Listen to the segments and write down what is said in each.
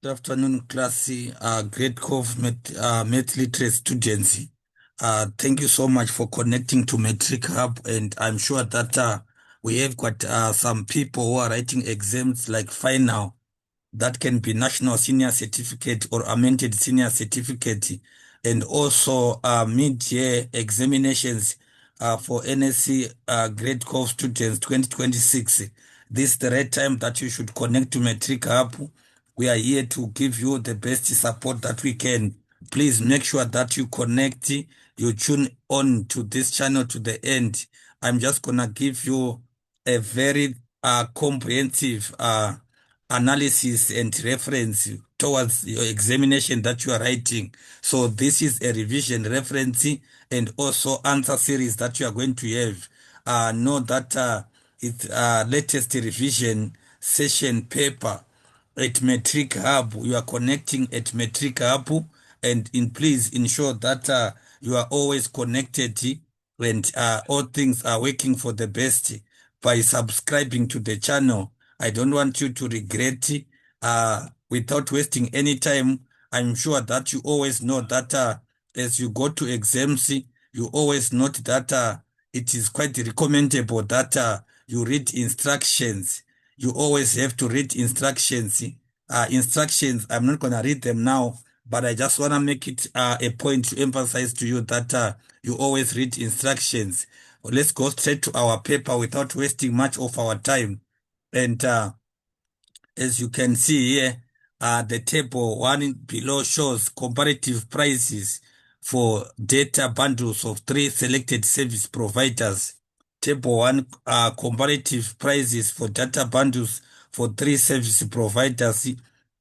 Good afternoon, class. Great Cove Math Literate students. Thank you so much for connecting to Metric Hub, and I'm sure that we have got some people who are writing exams like final. That can be National Senior Certificate or Amended Senior Certificate, and also mid-year examinations for NSC Grade Cove students 2026. This is the right time that you should connect to Metric Hub. We are here to give you the best support that we can. Please make sure that you connect, you tune on to this channel to the end. I'm just gonna give you a very comprehensive analysis and reference towards your examination that you are writing. So this is a revision reference and also answer series that you are going to have. Know that it's latest revision session paper at Metric Hub. You are connecting at Metric Hub, and please ensure that you are always connected and all things are working for the best by subscribing to the channel. I don't want you to regret without wasting any time. I'm sure that you always know that as you go to exams, you always note that it is quite recommendable that you read instructions. You always have to read instructions. Instructions, I'm not going to read them now, but I just want to make it a point to emphasize to you that you always read instructions. Let's go straight to our paper without wasting much of our time. And as you can see here, the table one below shows comparative prices for data bundles of three selected service providers. Table one, comparative prices for data bundles for three service providers.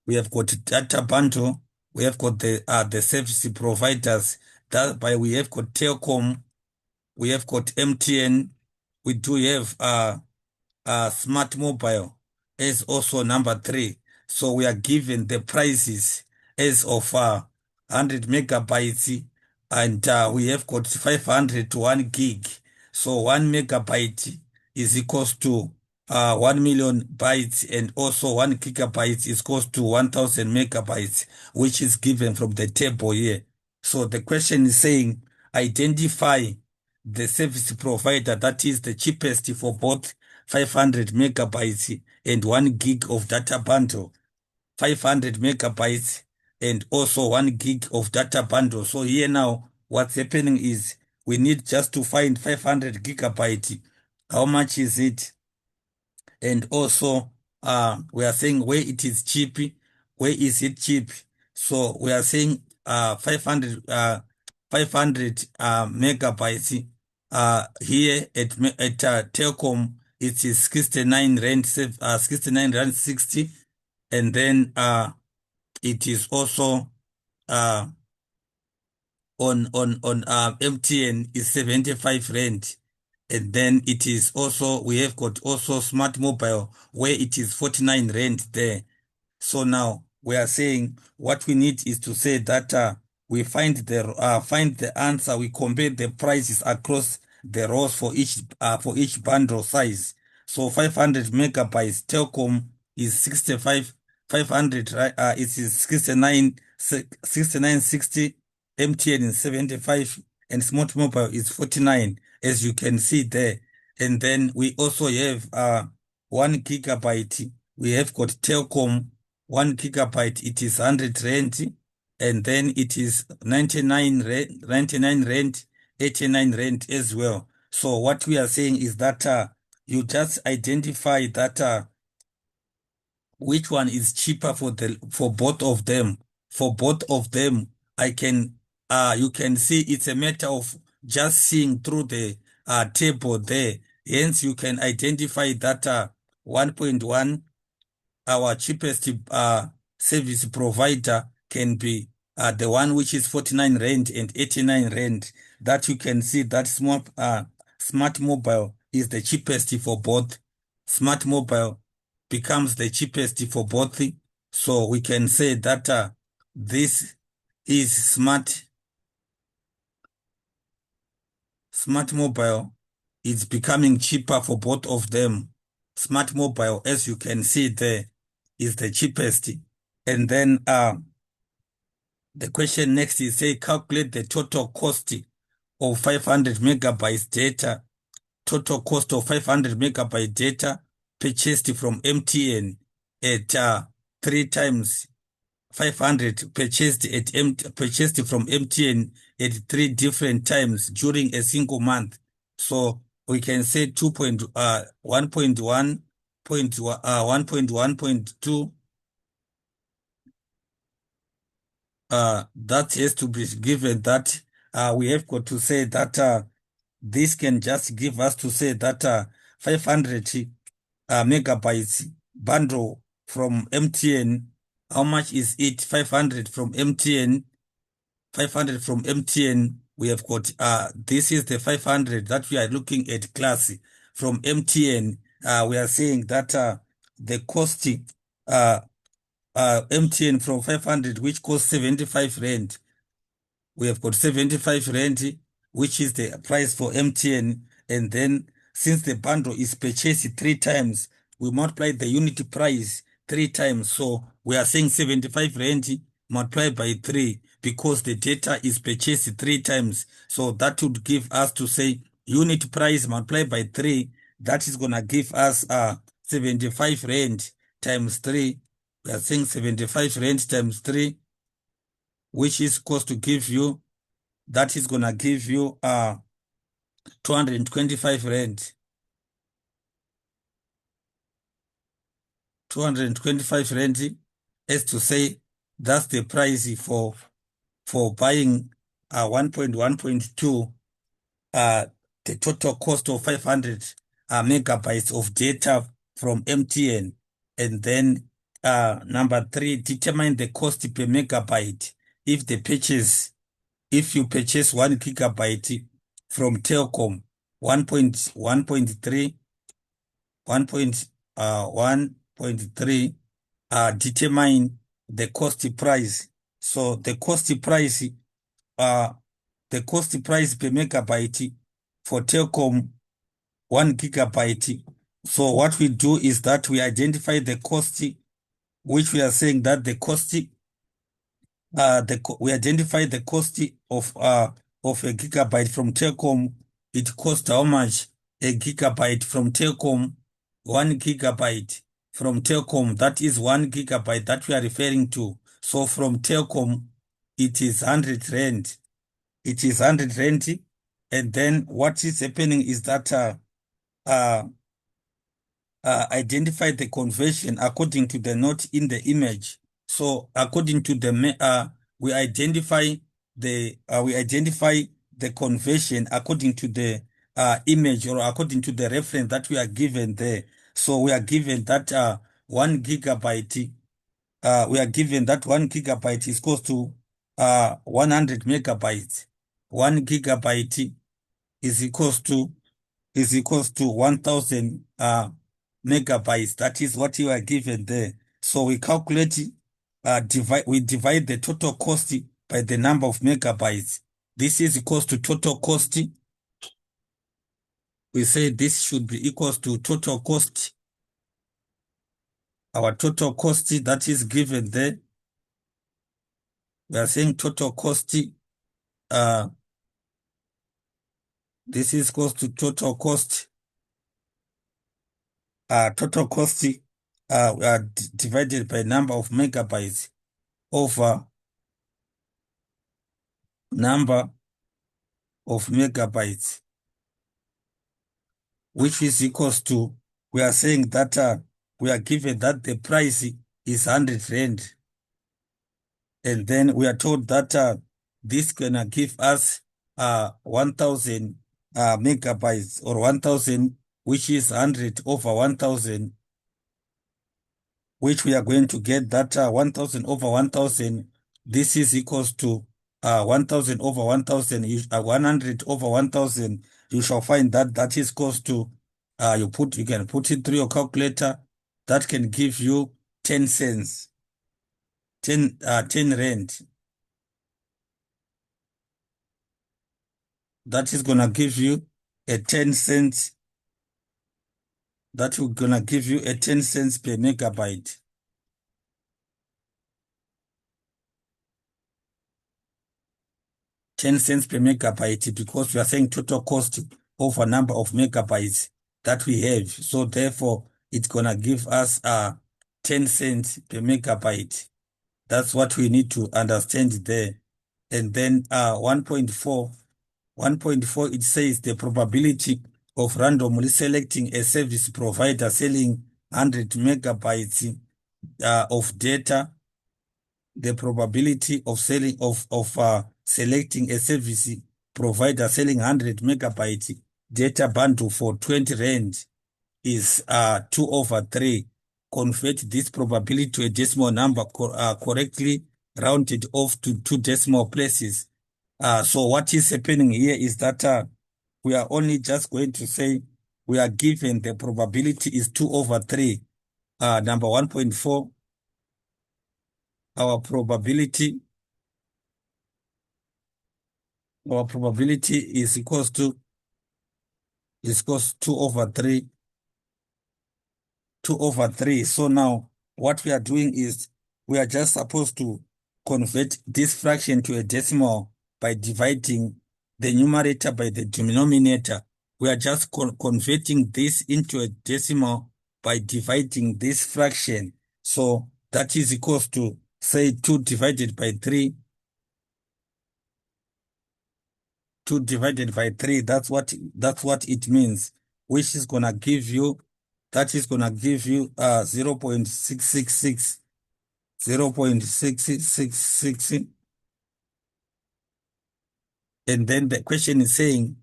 We have got data bundle, we have got the service providers. That by we have got Telkom, we have got MTN, we do have smart mobile is also number three. So we are given the prices as of 100 megabytes, and we have got 500 to 1 gig. So 1 megabyte is equals to 1 million bytes, and also 1 gigabyte is equals to 1000 megabytes, which is given from the table here. So the question is saying identify the service provider that is the cheapest for both 500 megabytes and 1 gig of data bundle. 500 megabytes and also 1 gig of data bundle. So here now, what's happening is we need just to find 500 gigabyte. How much is it? And also, we are saying where it is cheap. Where is it cheap? So we are saying 500 megabytes. Here at Telkom, it is 69 rand, 69 rand 60, and then it is also uh, on MTN is 75 rand. And then it is also, we have got also smart mobile where it is 49 rand there. So now we are saying what we need is to say that we find the answer. We compare the prices across the rows for each bundle size. So 500 megabytes Telkom is 65 500, right? It is 6960. MTN is 75 and smart mobile is 49, as you can see there. And then we also have 1 gigabyte. We have got Telkom 1 gigabyte, it is 100 rand, and then it is 99 rand, 99 rand, 89 rand as well. So what we are saying is that you just identify that which one is cheaper for both of them. For both of them, I can you can see it's a matter of just seeing through the table there. Hence, you can identify that 1.1, our cheapest service provider, can be the one which is 49 rand and 89 rand. That you can see that smart mobile is the cheapest for both. Smart mobile becomes the cheapest for both. So we can say that this is smart mobile is becoming cheaper for both of them. Smart mobile, as you can see there, is the cheapest. And then the question next is say calculate the total cost of 500 megabytes data, total cost of 500 megabyte data purchased from MTN at 3 times 500 purchased from MTN at 3 different times during a single month. So we can say 1.1, 1.1.2. That has to be given that we have got to say that this can just give us to say that 500 megabytes bundle from MTN. How much is it? 500 from MTN. 500 from MTN. We have got this is the 500 that we are looking at class from MTN. We are saying that the cost MTN from 500, which costs 75 rand. We have got 75 rand, which is the price for MTN. And then since the bundle is purchased 3 times, we multiply the unit price 3 times. So we are saying 75 rand multiplied by 3 because the data is purchased 3 times. So that would give us to say unit price multiplied by 3. That is going to give us 75 rand times 3. We are saying 75 rand times 3, which is supposed to give you, that is going to give you 225 rand. 225 rand is to say that's the price for buying 1.1.2, the total cost of 500 megabytes of data from MTN. And then number 3, determine the cost per megabyte if you purchase 1 gigabyte from Telkom, 1.1.3, 1.1.3, determine the cost price. So the cost price per megabyte for Telkom 1 gigabyte. So what we do is that we identify the cost, which we are saying that the cost we identify the cost of a gigabyte from Telkom. It costs how much? A gigabyte from Telkom, 1 gigabyte from Telkom. That is 1 gigabyte that we are referring to. So from Telkom, it is 100 rand. It is 100 rand. And then what is happening is that uh, identify the conversion according to the note in the image. So according to the we identify the conversion according to the image or according to the reference that we are given there. So we are given that 1 gigabyte. We are given that 1 gigabyte is equals to 100 megabytes. 1 gigabyte is equals to 1000 megabytes. That is what you are given there. So we calculate, we divide the total cost by the number of megabytes. This is equals to total cost. We say this should be equals to total cost. Our total cost that is given there. We are saying total cost. This is equals to total cost. Total cost divided by number of megabytes over number of megabytes, which is equals to, we are saying that we are given that the price is 100 rand. And then we are told that this gonna give us 1000 megabytes or 1000, which is 100 over 1000, which we are going to get that 1000 over 1000. This is equals to 1000 over 1000, 100 over 1000. You shall find that that is equals to, you can put it through your calculator. That can give you 10 cents, 10 rand. That is going to give you a 10 cents. That will going to give you a 10 cents per megabyte. 10 cents per megabyte because we are saying total cost over number of megabytes that we have. So therefore, it's gonna give us 10 cents per megabyte. That's what we need to understand there. And then 1.4, it says the probability of randomly selecting a service provider selling 100 megabytes of data, the probability of selecting a service provider selling 100 megabyte data bundle for 20 rand is 2 over 3. Convert this probability to a decimal number correctly rounded off to two decimal places. So what is happening here is that we are only just going to say we are given the probability is 2 over 3. Number 1.4, our probability is equals to 2 over 3, 2 over 3. So now what we are doing is we are just supposed to convert this fraction to a decimal by dividing the numerator by the denominator. We are just converting this into a decimal by dividing this fraction. So that is equals to, say, 2 divided by 3. 2 divided by 3, that's what it means, which is gonna give you, 0.666, 0.666. And then the question is saying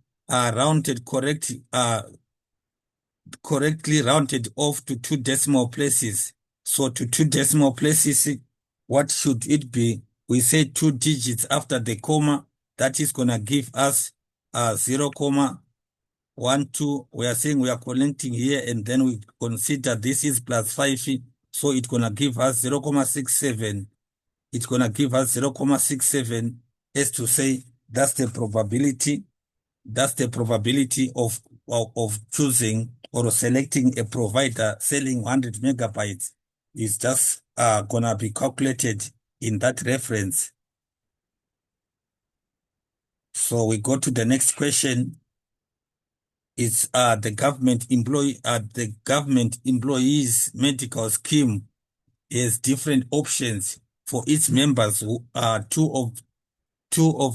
correctly rounded off to two decimal places. So to two decimal places, what should it be? We say 2 digits after the comma. That is gonna give us 0, 1, 2. We are saying we are connecting here, and then we consider this is plus 5. So it's gonna give us 0.67. It's gonna give us 0.67, as to say that's the probability. That's the probability of choosing or selecting a provider selling 100 megabytes. Is just gonna be calculated in that reference. So we go to the next question. It's the government employees medical scheme has different options for its members. Who are two of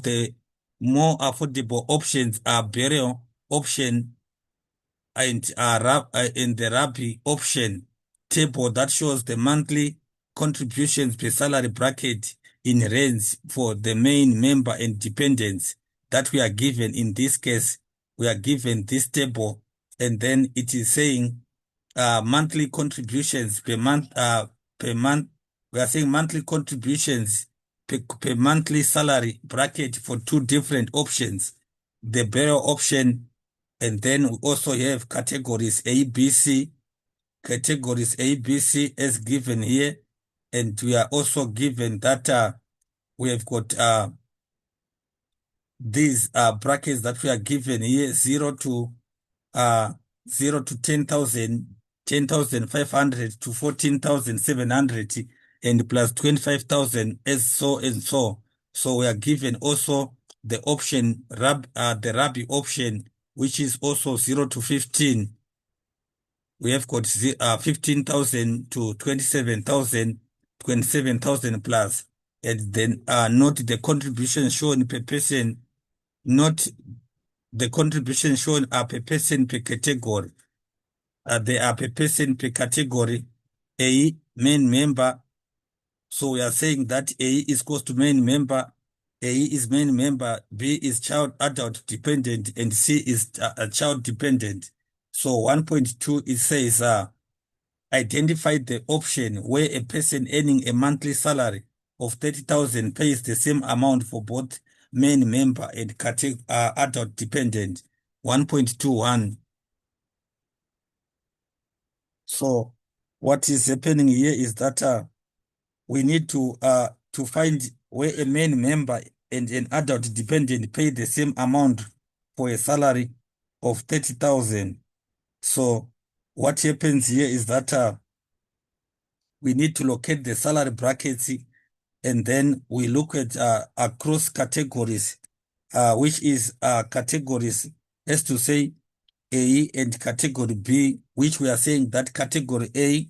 the more affordable options are burial option and in the RAPI option table that shows the monthly contributions per salary bracket in range for the main member and dependents that we are given. In this case, we are given this table, and then it is saying monthly contributions per month. We are saying monthly contributions per monthly salary bracket for two different options, the burial option. And then we also have categories A, B, C, as given here. And we are also given that we have got these brackets that we are given here, 0 to 10,000, 10,500 to 14,700, and plus 25,000, as so and so. So we are given also the option, the Rabi option, which is also 0 to 15. We have got 15,000 to 27,000, 27,000 plus. And then note the contribution shown per person, not the contribution shown are per person per category. They are per person per category. A, main member. So we are saying that A is equals to main member. A is main member, B is child adult dependent, and C is a child dependent. So 1.2, it says identify the option where a person earning a monthly salary of 30,000 pays the same amount for both main member and adult dependent. 1.21. So what is happening here is that we need to find where a main member and an adult dependent pay the same amount for a salary of 30,000. So what happens here is that we need to locate the salary brackets, and then we look at across categories. which is categories, as to say A and category B, which we are saying that category A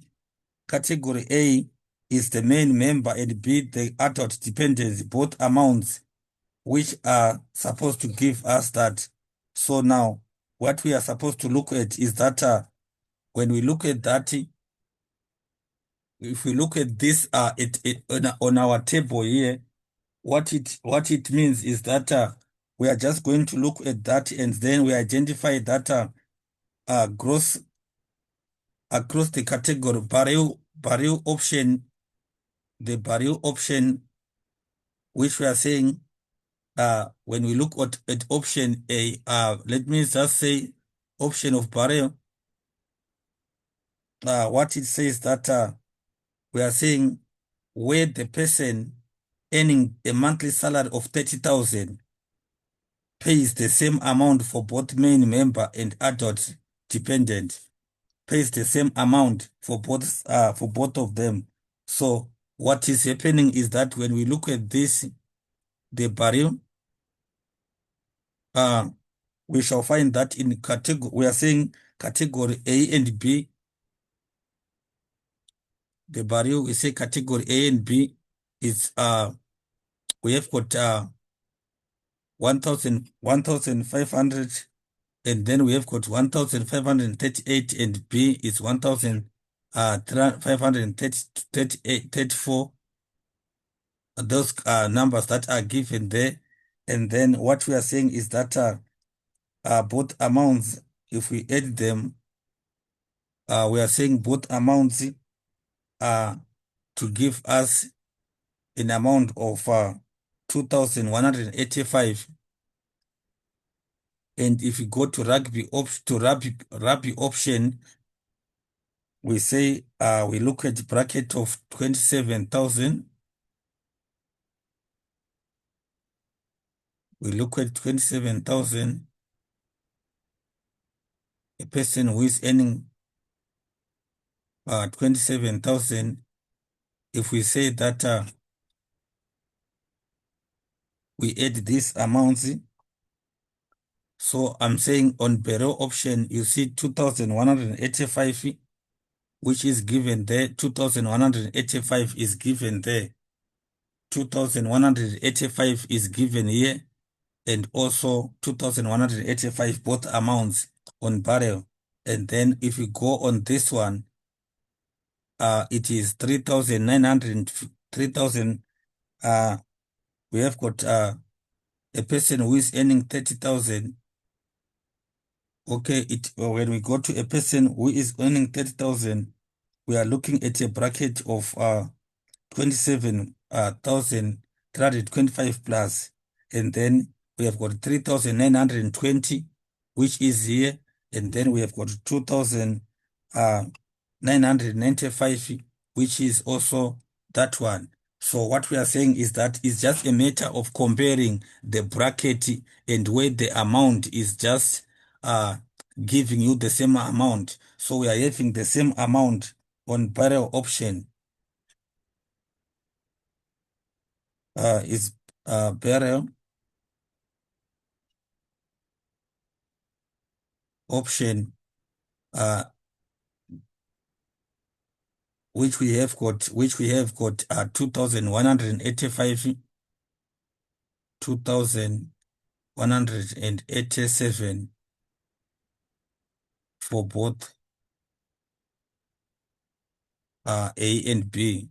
is the main member and B the adult dependents, both amounts which are supposed to give us that. So now what we are supposed to look at is that when we look at that, if we look at this on our table here, what it means is that we are just going to look at that and then we identify that gross across the category barrel option, the barrel option which we are saying when we look at option A, let me just say option of barrel, what it says that we are saying where the person earning a monthly salary of 30,000 pays the same amount for both main member and adult dependent, pays the same amount for both of them. So what is happening is that when we look at this, the barrel, uh, we shall find that in category, we are saying category A and B, the barrel, we say category A and B is, we have got 1,500, and then we have got 1,538, and B is 1,534. Those numbers that are given there. And then what we are saying is that both amounts, if we add them, we are saying both amounts to give us an amount of 2,185. And if we go to rugby option, we say we look at bracket of 27,000. We look at 27,000. A person who is earning 27,000. If we say that we add these amounts, so I'm saying on barrel option, you see 2,185, which is given there. 2,185 is given there. 2,185 is given here, and also 2,185, both amounts on barrel. And then if we go on this one, it is 3,900, 3,000. We have got a person who is earning 30,000. Okay, when we go to a person who is earning 30,000, we are looking at a bracket of 27,325 plus, and then we have got 3,920, which is here, and then we have got 2,995, which is also that one. So what we are saying is that it's just a matter of comparing the bracket and where the amount is just giving you the same amount. So we are having the same amount on barrel option. Is barrel option, uh, which we have got 2,185, 2,187 for both A and B.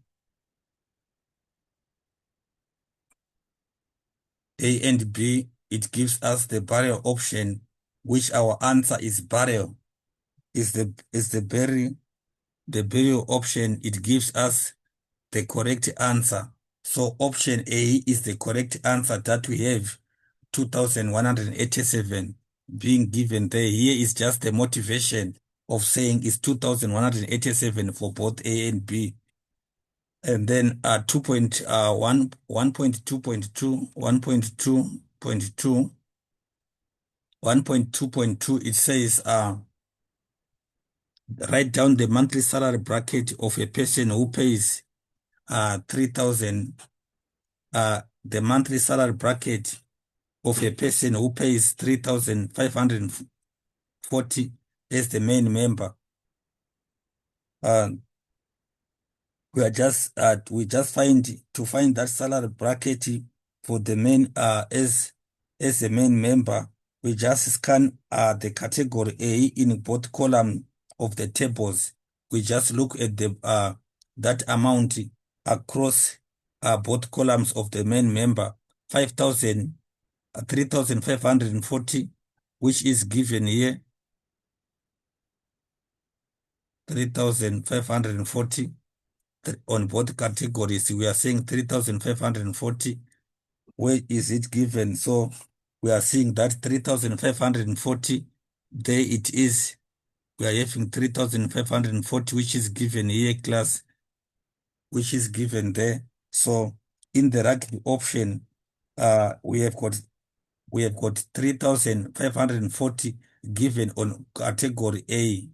A and B, it gives us the barrel option, which our answer is barrel. Is the barrel option, it gives us the correct answer. So option A is the correct answer that we have, 2,187 being given there. Here is just the motivation of saying it's 2,187 for both A and B. And then 2.1, 1.2.2, 1.2.2, 1.2.2, it says write down the monthly salary bracket of a person who pays 3,000. The monthly salary bracket of a person who pays 3,540 as the main member. Uh, we just find that salary bracket for the main as the main member. We just scan the category A in both columns of the tables. We just look at the that amount across both columns of the main member, 5,000, 3,540, which is given here, 3,540. On both categories, we are saying 3,540. Where is it given? So we are seeing that 3,540. There it is. We are having 3,540, which is given here, class, which is given there. So in the rugby option, we have got 3,540 given on category A.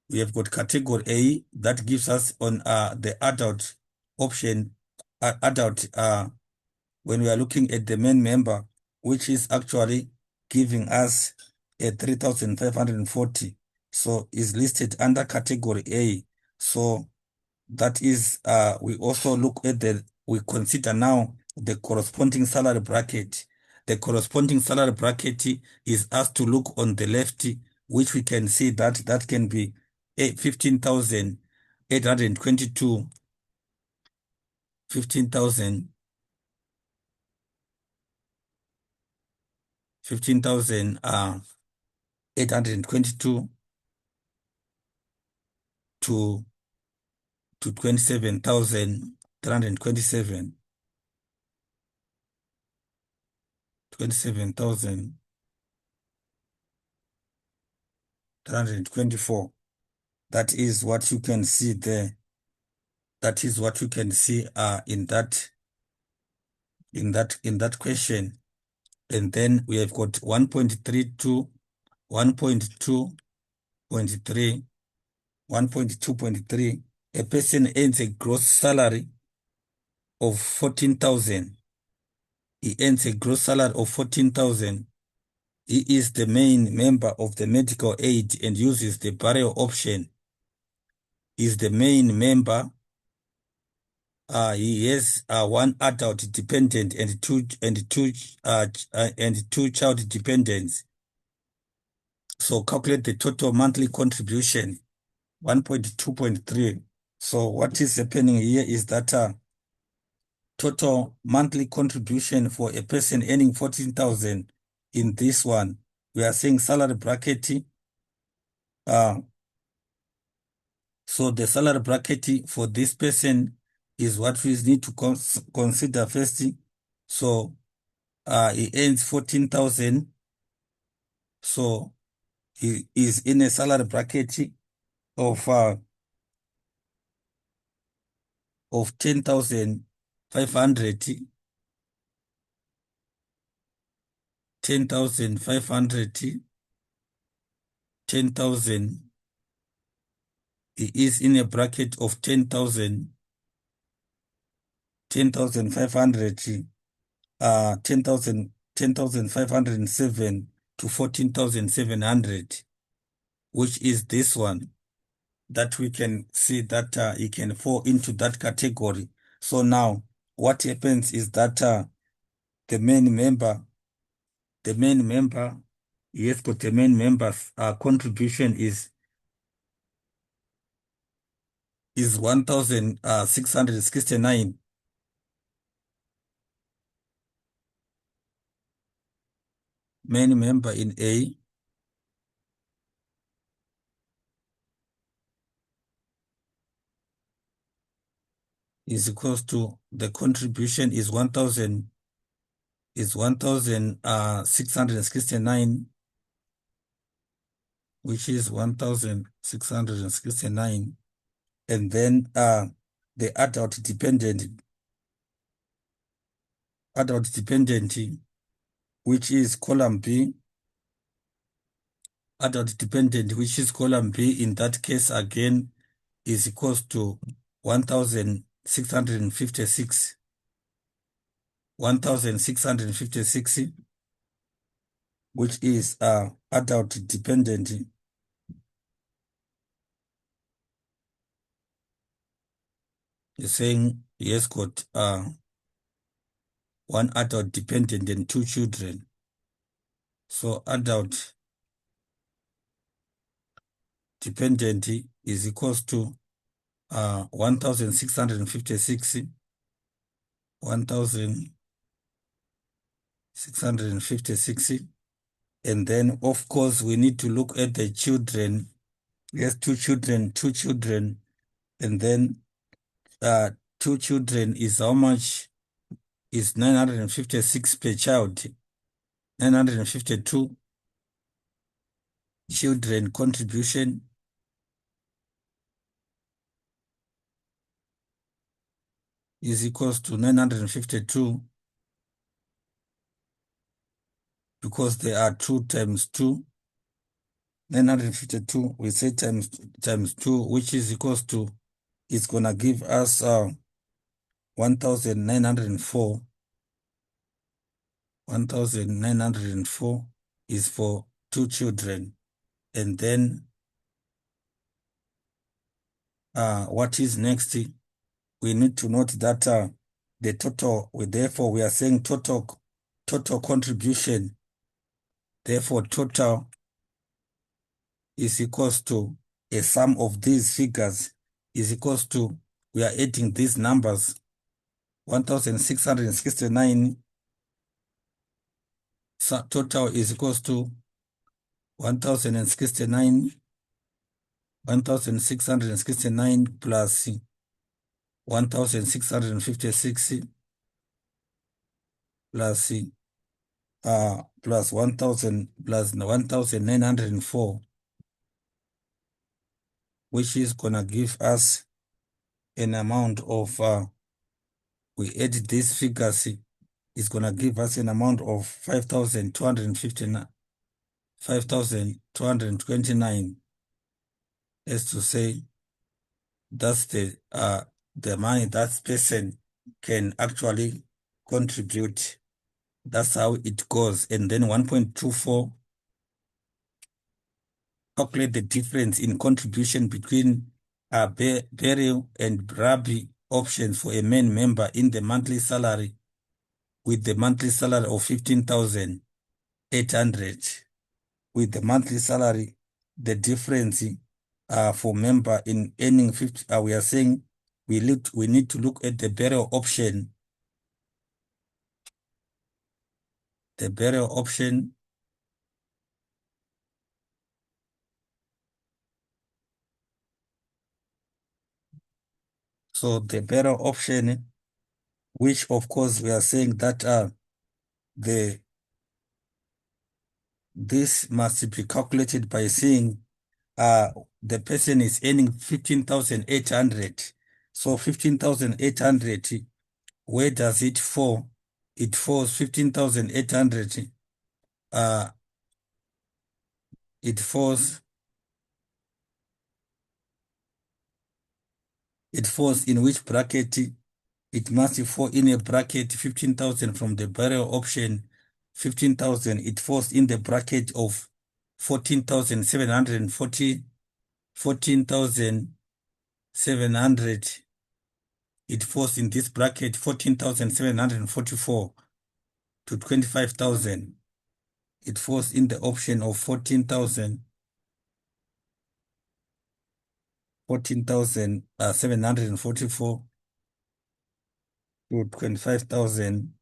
We have got category A that gives us on the adult option, adult, when we are looking at the main member, which is actually giving us a 3,540. So is listed under category A. So that is, we also look at we consider now the corresponding salary bracket. The corresponding salary bracket is asked to look on the left, which we can see that can be 15,822, 15,000, 15,822 to 27,327, 27,324. That is what you can see there. That is what you can see in that question. And then we have got 1.32, 1.2.3, 1.2.3. A person earns a gross salary of 14,000. He earns a gross salary of 14,000. He is the main member of the medical aid and uses the burial option. He is the main member. He has one adult dependent and two child dependents. So calculate the total monthly contribution, 1.2.3. So what is happening here is that total monthly contribution for a person earning 14,000 in this one, we are saying salary bracket. So the salary bracket for this person is what we need to consider first. So he earns 14,000. So he is in a salary bracket of 10,500, 10,500, 10,000. He is in a bracket of 10,000, 10,500, 10,507 to 14,700, which is this one, that we can see that he can fall into that category. So now what happens is that the main member, yes, but the main member's contribution is 1,669. Main member in A is equals to, the contribution is 1,669, which is 1,669. And then the adult dependent, which is column B, adult dependent, which is column B, in that case again is equals to 1,656, 1656, which is adult dependent. You're saying he has got one adult dependent and two children. So adult dependent is equals to 1656, 1656. And then, of course, we need to look at the children. Yes, two children. And then two children is how much? Is 956 per child. 952 children contribution is equals to 952 because there are 2 times 2. 952, we say times 2, which is equals to, it's going to give us 1904. 1904 is for 2 children. And then what is next? We need to note that the total, therefore we are saying total contribution. Therefore, total is equals to a sum of these figures is equals to, we are adding these numbers, 1669. So total is equals to 1069, 1669 plus 1656 plus plus 1000 plus 1904, which is gonna give us an amount of we add these figures, is gonna give us an amount of 5259, 5229, as to say that's the money that person can actually contribute. That's how it goes. And then 1.24, calculate the difference in contribution between burial and brabi options for a main member in the monthly salary, with the monthly salary of 15,800. With the monthly salary, the difference for member in earning 50, we are saying we need to look at the burial option. The burial option, so the burial option, which of course we are saying that this must be calculated by saying the person is earning 15,800. So 15,800, where does it fall? It falls 15,800. It falls in which bracket? It must fall in a bracket 15,000 from the burial option. 15,000, it falls in the bracket of 14,740, 14,700. It falls in this bracket 14,744 to 25,000. It falls in the option of 14,744 to 25,000,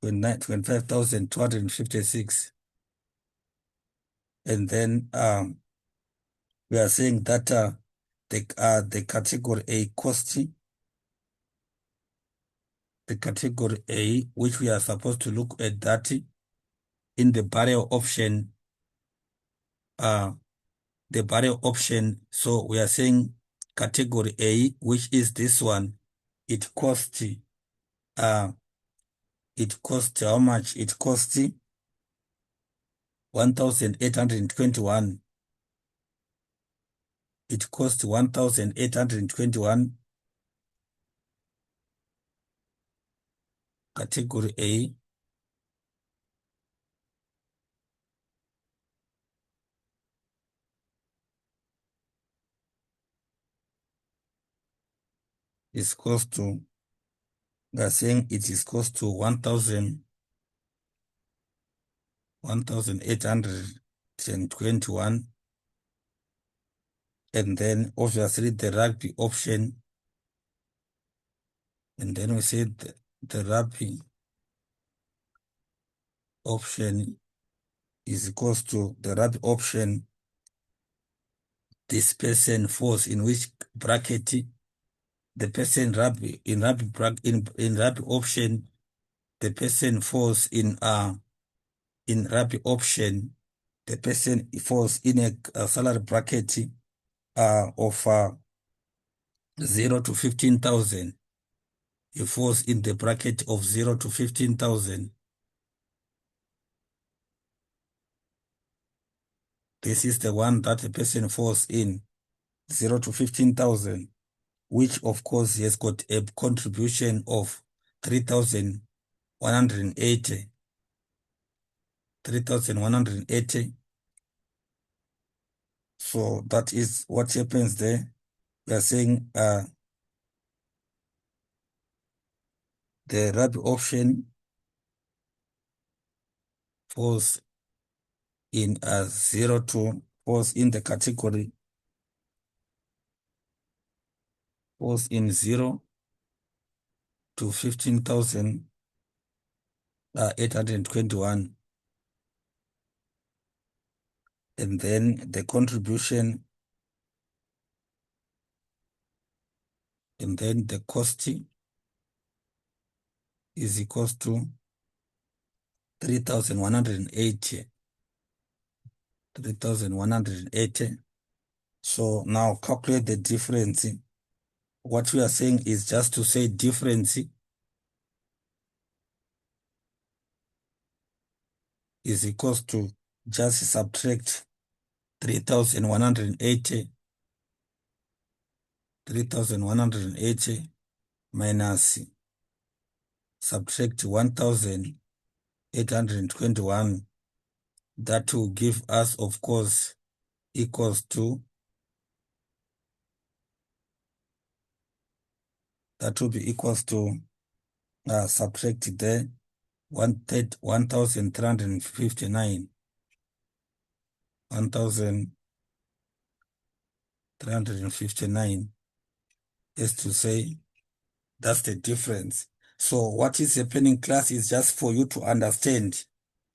25,256. And then we are saying that the category A cost, the category A, which we are supposed to look at that in the burial option, the burial option. So we are saying category A, which is this one, it costs how much? It costs 1,821. It costs 1,821 category A is close to, we are saying it is close to 1,821. And then obviously the rugby option, and then we say the rugby option is equals to the rugby option. This person falls in which bracket? The person rugby in rugby in rugby option, the person falls in rugby option, the person falls in a salary bracket of 0 to 15,000. He falls in the bracket of 0 to 15,000. This is the one that the person falls in, 0 to 15,000, which of course has got a contribution of 3,180. 3,180. So that is what happens there. We are saying the rugby option falls in 0 to, falls in the category, falls in 0 to 15,821. And then the contribution, and then the cost is equals to 3,180. 3,180. So now calculate the difference. What we are saying is just to say difference is equals to just subtract 3,180, 3,180 minus subtract 1,821. That will give us, of course, equals to, that will be equals to subtract the 1,359. 1,359 is to say that's the difference. So what is happening, class, is just for you to understand.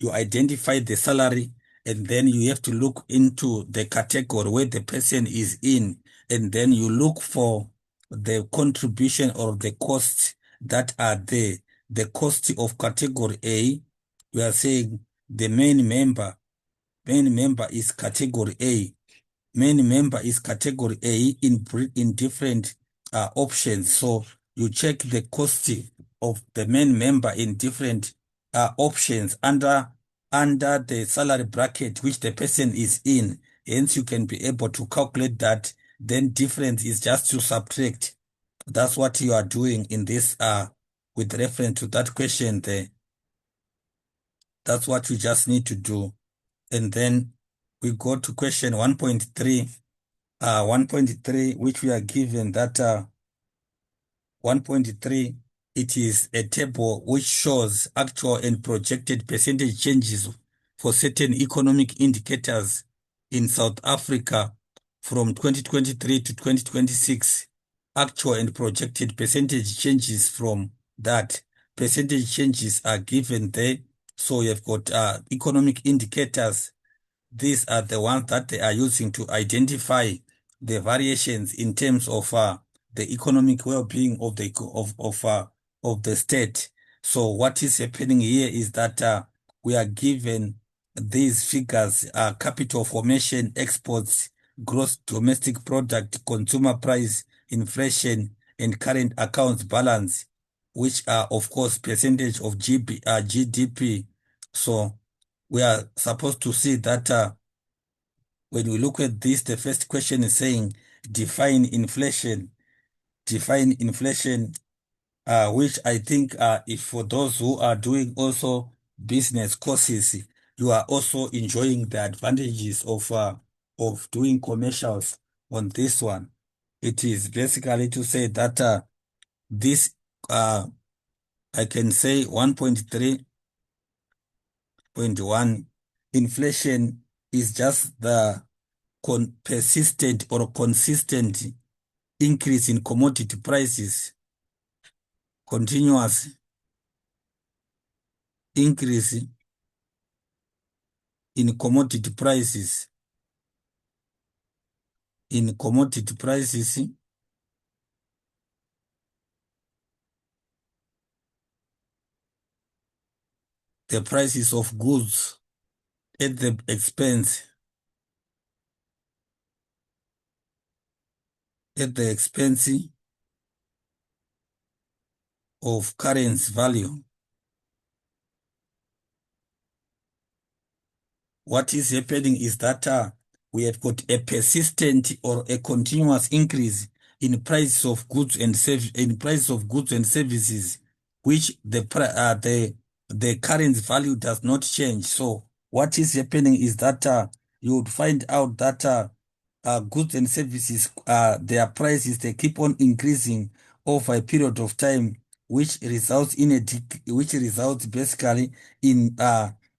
You identify the salary, and then you have to look into the category where the person is in, and then you look for the contribution or the costs that are there. The cost of category A, we are saying the main member is category A. Main member is category A in different options. So you check the cost of the main member in different options under the salary bracket which the person is in. Hence, you can be able to calculate that. Then difference is just to subtract. That's what you are doing in this with reference to that question there. That's what you just need to do. And then we go to question 1.3. 1.3, which we are given that 1.3, it is a table which shows actual and projected percentage changes for certain economic indicators in South Africa from 2023 to 2026. Actual and projected percentage changes from that. Percentage changes are given there. So you've got economic indicators. These are the ones that they are using to identify the variations in terms of the economic well-being of the state. So what is happening here is that we are given these figures: capital formation, exports, gross domestic product, consumer price, inflation, and current accounts balance, which are of course percentage of GDP. So we are supposed to see that when we look at this, the first question is saying define inflation. Define inflation. which I think if for those who are doing also business courses, you are also enjoying the advantages of doing commercials on this one. It is basically to say that this uh, I can say 1.3.1 inflation is just the persistent or consistent increase in commodity prices, continuous increase in commodity prices, in commodity prices, the prices of goods at the expense, at the expense of currency value. What is happening is that we have got a persistent or a continuous increase in prices of goods and services, which the current value does not change. So what is happening is that you would find out that goods and services, their prices, they keep on increasing over a period of time, which results in which results basically in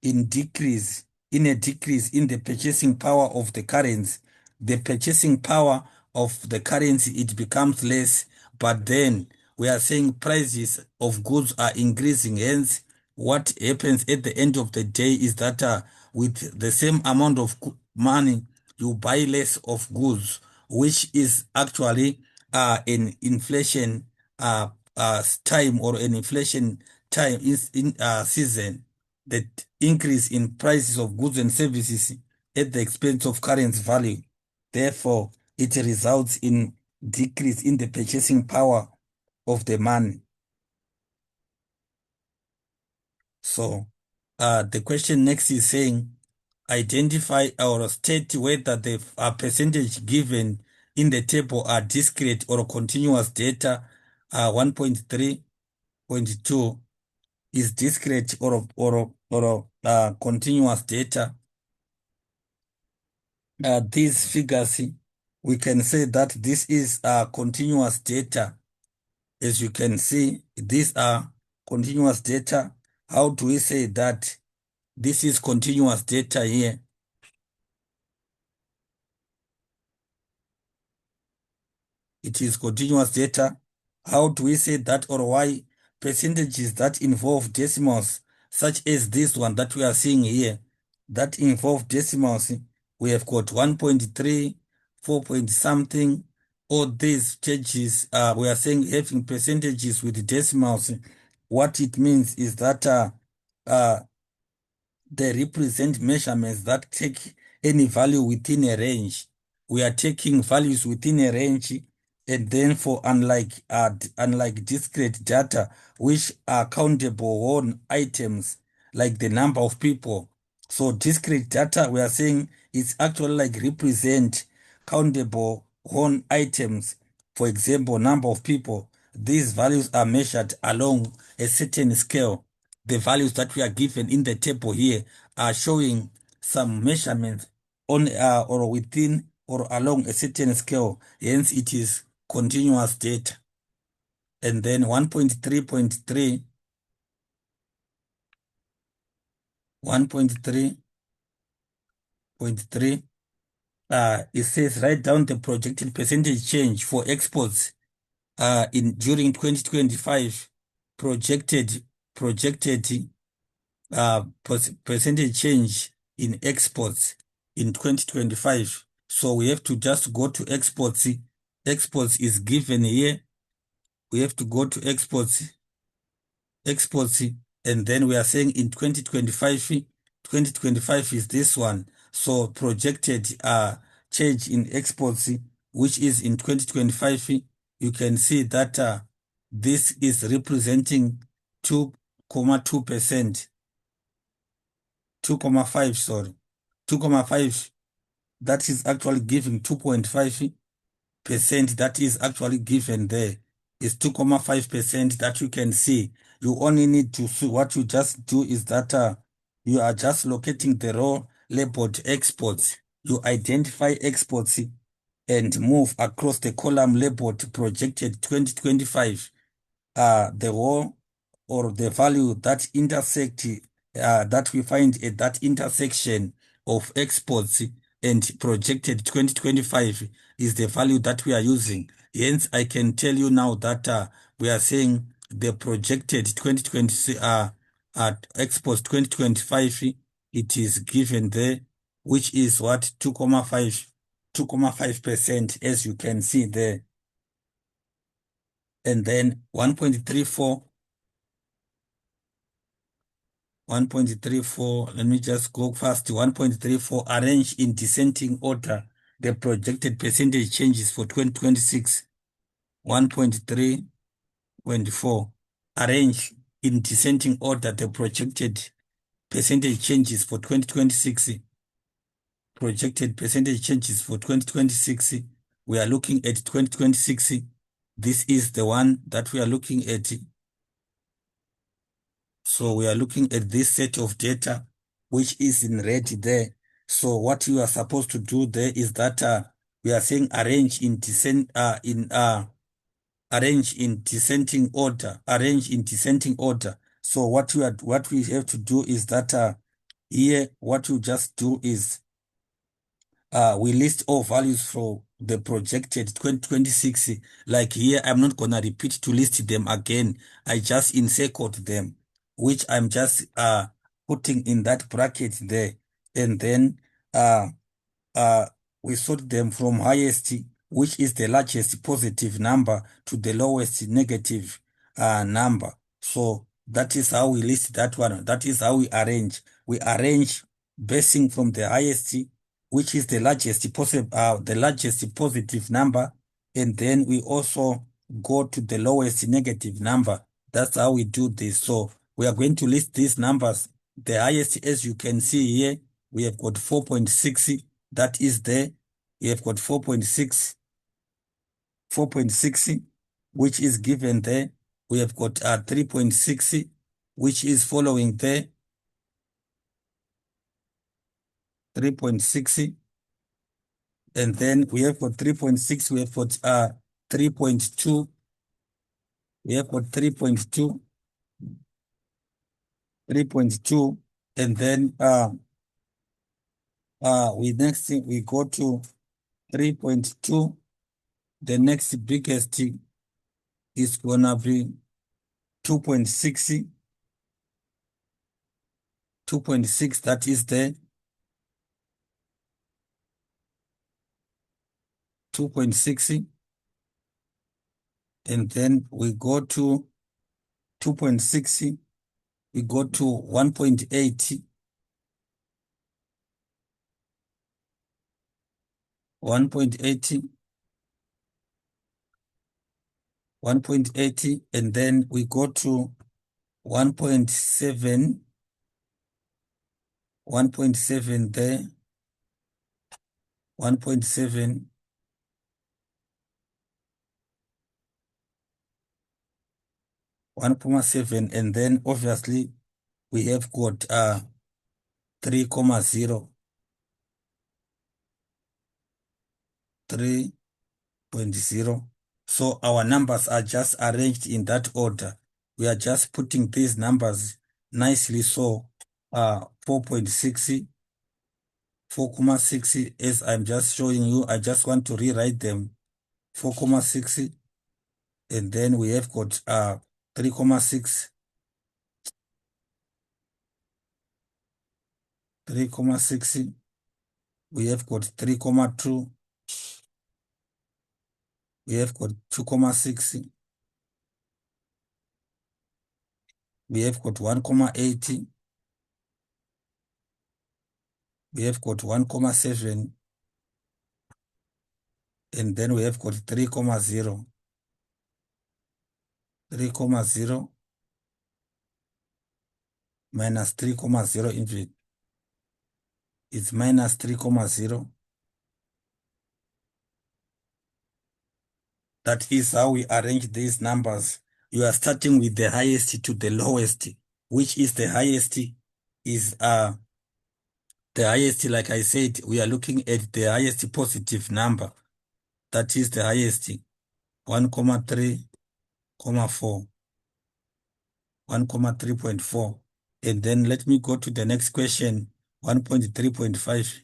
in decrease in a decrease in the purchasing power of the currency. The purchasing power of the currency, it becomes less, but then we are saying prices of goods are increasing. Hence, what happens at the end of the day is that with the same amount of money, you buy less of goods, which is actually an inflation time or an inflation time is in season, that increase in prices of goods and services at the expense of currency value. Therefore, it results in decrease in the purchasing power of the money. So, the question next is saying, identify or state whether the percentage given in the table are discrete or continuous data. 1.3.2 is discrete or continuous data. These figures, we can say that this is continuous data. As you can see, these are continuous data. How do we say that this is continuous data here? It is continuous data. How do we say that, or why percentages that involve decimals, such as this one that we are seeing here, that involve decimals, we have got 1.3, 4 point something, all these stages, we are saying having percentages with decimals. What it means is that uh, they represent measurements that take any value within a range. We are taking values within a range, and then for unlike discrete data, which are countable on items like the number of people. So discrete data, we are saying it's actually like represent countable on items. For example, number of people. These values are measured along a certain scale. The values that we are given in the table here are showing some measurements on or within or along a certain scale. Hence, it is continuous data. And then 1.3.3, 1.3.3, it says write down the projected percentage change for exports in during 2025, projected percentage change in exports in 2025. So we have to just go to exports. Exports is given here. We have to go to exports, and then we are saying in 2025 is this one. So projected change in exports, which is in 2025, you can see that this is representing 2.2%, 2.5, sorry, 2.5. That is actually giving 2.5%. That is actually given there is 2.5% that you can see. You only need to see, what you just do is that you are just locating the row labeled exports. You identify exports and move across the column labeled projected 2025. The row or the value that intersect that we find at that intersection of exports and projected 2025 is the value that we are using. Hence, I can tell you now that we are saying the projected 2020 exports 2025, it is given there, which is what 2.5% as you can see there. And then 1.34, let me just go fast. 1.34, arrange in descending order the projected percentage changes for 2026. 1.3.4, arrange in descending order the projected percentage changes for 2026. Projected percentage changes for 2026. We are looking at 2026. This is the one that we are looking at. So we are looking at this set of data, which is in red there. So what you are supposed to do there is that we are saying arrange in arrange in descending order. Arrange in descending order. So what we have to do is that here what you just do is we list all values for the projected 2026. Like here, I'm not gonna repeat to list them again. I just encircled them, which I'm just putting in that bracket there. And then uh, uh, we sort them from highest, which is the largest positive number, to the lowest negative number. So that is how we list that one. That is how we arrange. We arrange basing from the highest, which is the largest positive number, and then we also go to the lowest negative number. That's how we do this. So we are going to list these numbers. The highest, as you can see here, we have got 4.6. That is there. We have got 4.6, which is given there. We have got 3.6, which is following there. 3.6. And then we have got 3.6, we have got 3.2, we have got 3.2, 3.2, and then we go to 3.2. The next biggest is gonna be 2.6, 2.6, that is there. 2.6, and then we go to 2.6, we go to 1.8, 1.80, 1.80, and then we go to 1.7, 1.7 there, 1.7, 1.7, and then obviously we have got 3.0, 3.0. So our numbers are just arranged in that order. We are just putting these numbers nicely. So 4.6, 4.6, as I'm just showing you, I just want to rewrite them. 4.6, and then we have got 3.6, 3.6, we have got 3.2, we have got 2.6, we have got 1.8, we have got 1.7, and then we have got 3.0, 3.0 minus 3.0, in fact, it's minus 3.0, That is how we arrange these numbers. You are starting with the highest to the lowest, which is the highest is the highest, like I said, we are looking at the highest positive number. That is the highest 1,3,4, 1,3.4. And then let me go to the next question, 1.3.5,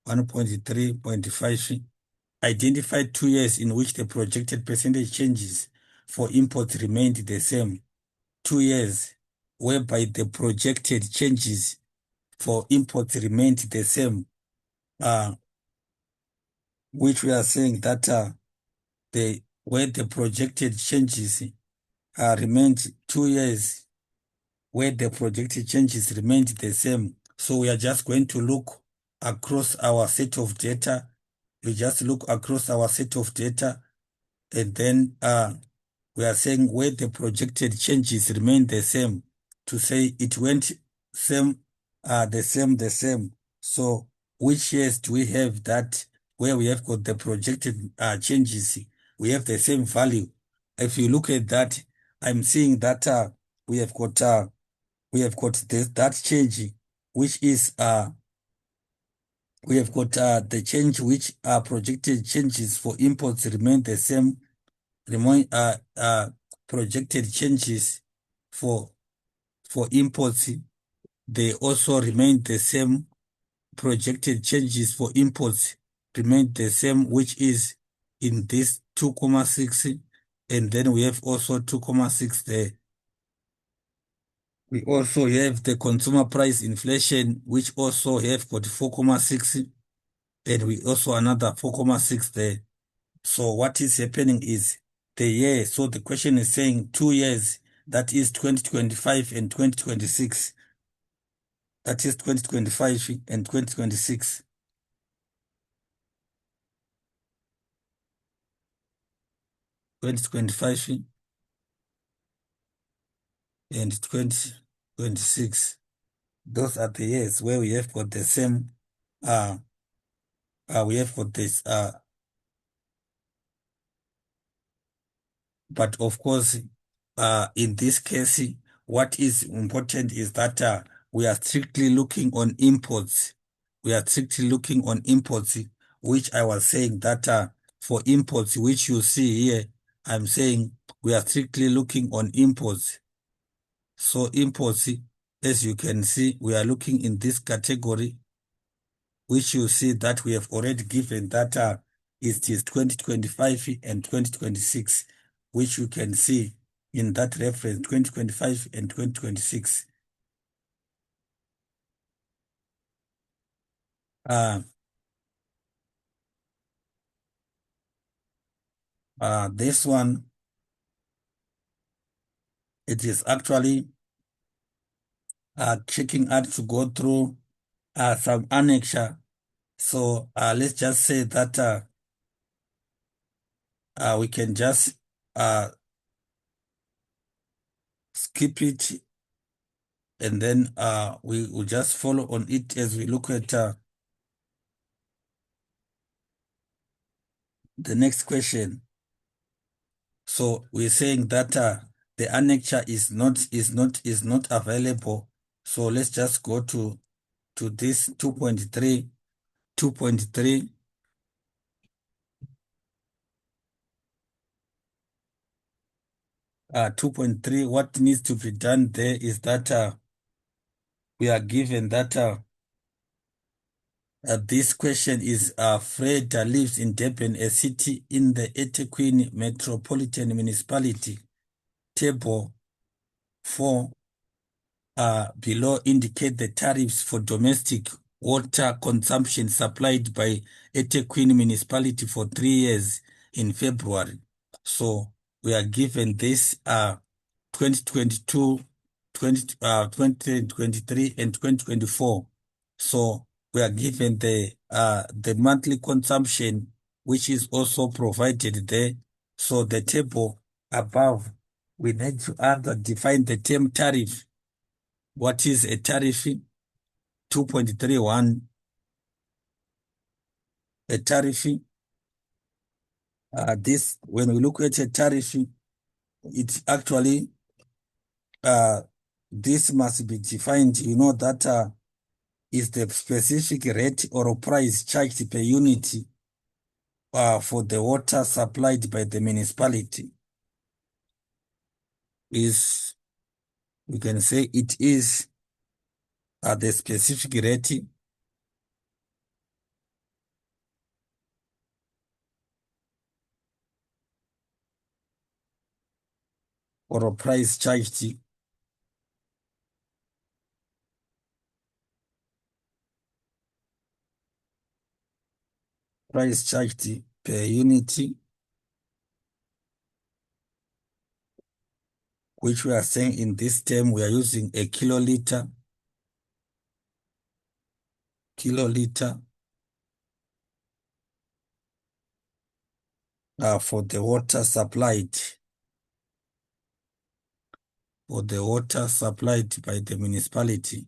1.3.5. Identify 2 years in which the projected percentage changes for imports remained the same. 2 years whereby the projected changes for imports remained the same, uh, which we are saying that where the projected changes remained 2 years, where the projected changes remained the same. So we are just going to look across our set of data. We just look across our set of data, and then we are saying where the projected changes remain the same, to say it went same, the same. So which years do we have that where we have got the projected changes? We have the same value. If you look at that, I'm seeing that we have got that change, which is we have got the change which are projected changes for imports remain the same, remain projected changes for imports, they also remain the same. Projected changes for imports remain the same, which is in this 2,6, and then we have also 2,6 there. We also have the consumer price inflation, which also have got 4,6, and we also another 4,6 there. So what is happening is the year. So the question is saying 2 years, that is 2025 and 2026. That is 2025 and 2026. 2025 and 2026. Those are the years where we have got the same, we have got this, but of course, in this case, what is important is that we are strictly looking on imports. We are strictly looking on imports, which I was saying that for imports, which you see here, I'm saying we are strictly looking on imports. So imports, as you can see, we are looking in this category, which you see that we have already given that it is 2025 and 2026, which you can see in that reference, 2025 and 2026. This one, it is actually checking out to go through some annexure. So let's just say that we can just skip it, and then we will just follow on it as we look at the next question. So we're saying that the annexure is not available. So let's just go to this 2.3, 2.3. 2.3, what needs to be done there is that we are given that this question is Freda lives in Durban, a city in the eThekwini Metropolitan Municipality. Table 4 below indicate the tariffs for domestic water consumption supplied by eThekwini Municipality for 3 years in February. So we are given this 2022, 2023, and 2024. So we are given the monthly consumption, which is also provided there. So the table above, we need to either define the term tariff. What is a tariff? 2.31. A tariff This, when we look at a tariff, it actually, uh, this must be defined. You know that is the specific rate or price charged per unit for the water supplied by the municipality. Is, we can say it is the specific rate or a price charged per unit, which we are saying in this term we are using a kiloliter for the water supplied, by the municipality.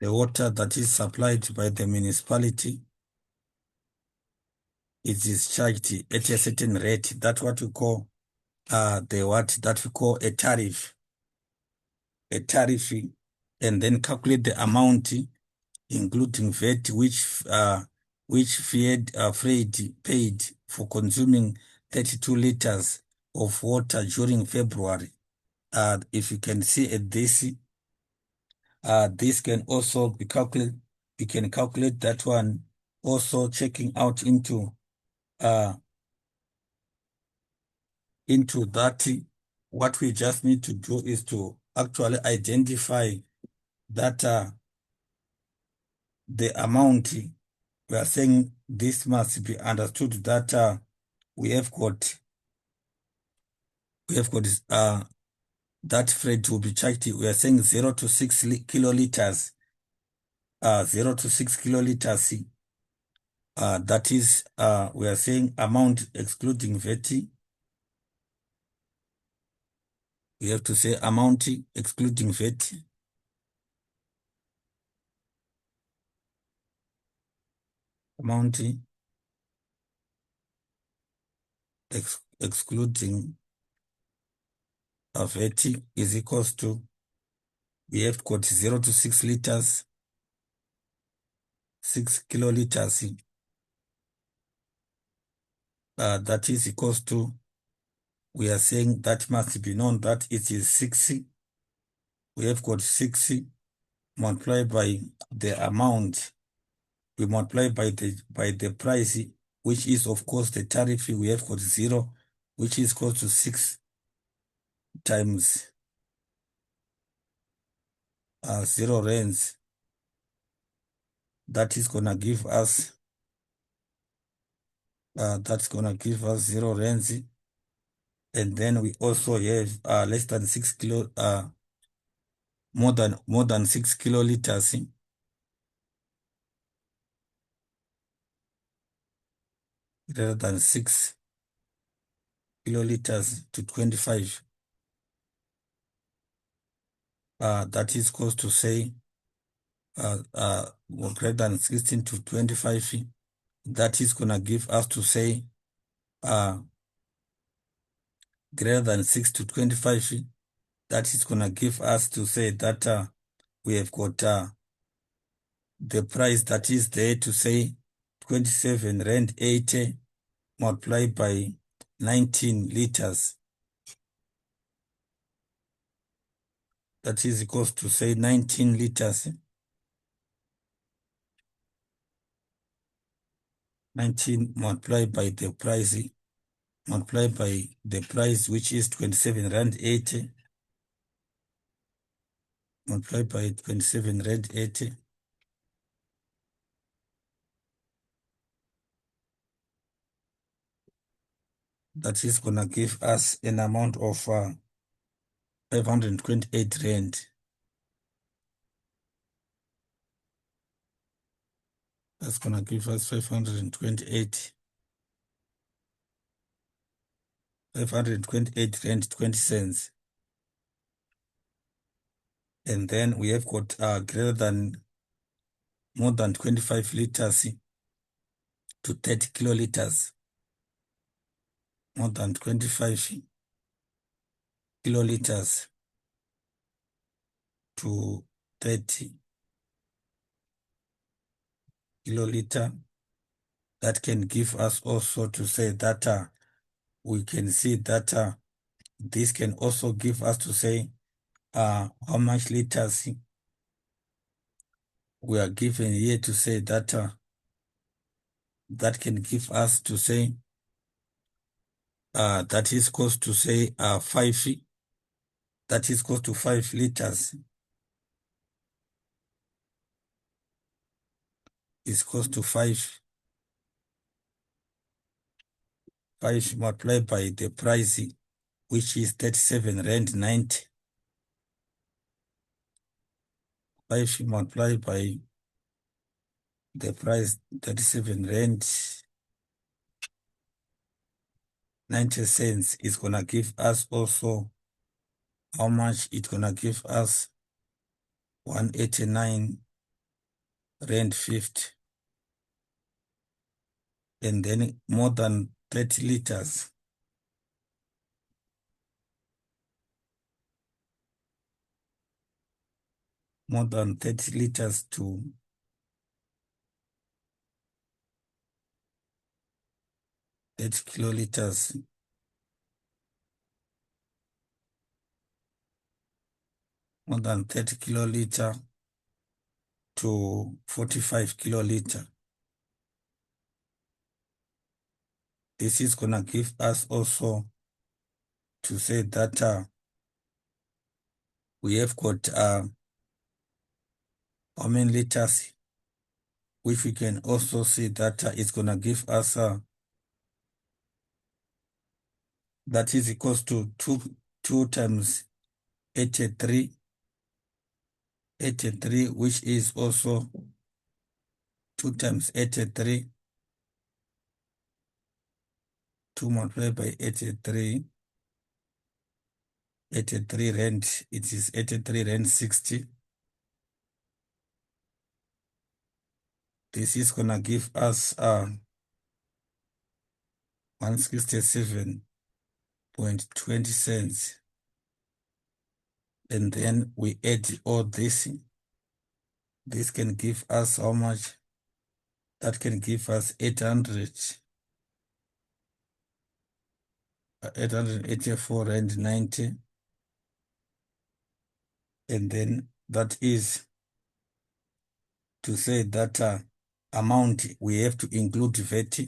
The water that is supplied by the municipality, it is charged at a certain rate. That's what we call that we call a tariff. A tariff, and then calculate the amount, including VAT, which Fred paid for consuming 32 liters of water during February. If you can see at this, this can also be calculated. You can calculate that one, also checking out uh, into that. What we just need to do is to actually identify that the amount. We are saying this must be understood that we have got that freight will be charged. We are saying 0 to 6 kiloliters. 0 to 6 kiloliters. That is, we are saying amount excluding VAT. We have to say amount excluding VAT. Amount excluding VAT is equals to, we have got 0 to 6 liters, 6 kiloliters. That is equals to, we are saying that must be known that it is 60. We have got 60 multiplied by the amount. We multiply by the price, which is of course the tariff. We have got 0, which is equal to 6 times 0 rands. That is gonna give us 0 rands. And then we also have less than 6 kilo, more than 6 kiloliters. Greater than 6 kiloliters to 25. That is close to say greater than 16 to 25. That is gonna give us to say greater than 6 to 25. That is gonna give us to say that we have got the price that is there to say 27 rand 80 multiplied by 19 liters. That is equals to say 19 liters. 19 multiplied by the price, which is 27 rand 80, multiplied by 27 rand 80. That is gonna give us an amount of 528 rand. That's gonna give us 528 528 rand 20 cents. And then we have got greater than more than 25 liters to 30 kiloliters. More than 25 kiloliters to 30 kiloliter. That can give us also to say that we can see that this can also give us to say how much liters we are given here to say that that can give us to say that is close to say 5, that is close to 5 liters is close to 5 multiplied by the price, which is 37 rand 90. 5 multiplied by the price 37 rand 90 cents is gonna give us also how much it's gonna give us 189 rand 50. And then more than 30 liters. More than 30 liters to 30 kiloliters. More than 30 kiloliter to 45 kiloliter. This is gonna give us also to say that we have got how many liters, which we can also see that it's gonna give us that is equals to 2 times 83, which is also 2 times 83, 2 multiplied by 83 rand, it is 83 rand 60. This is gonna give us 167.20 cents. And then we add all this. This can give us how much? That can give us 884 rand 90. And then that is to say that amount we have to include VAT.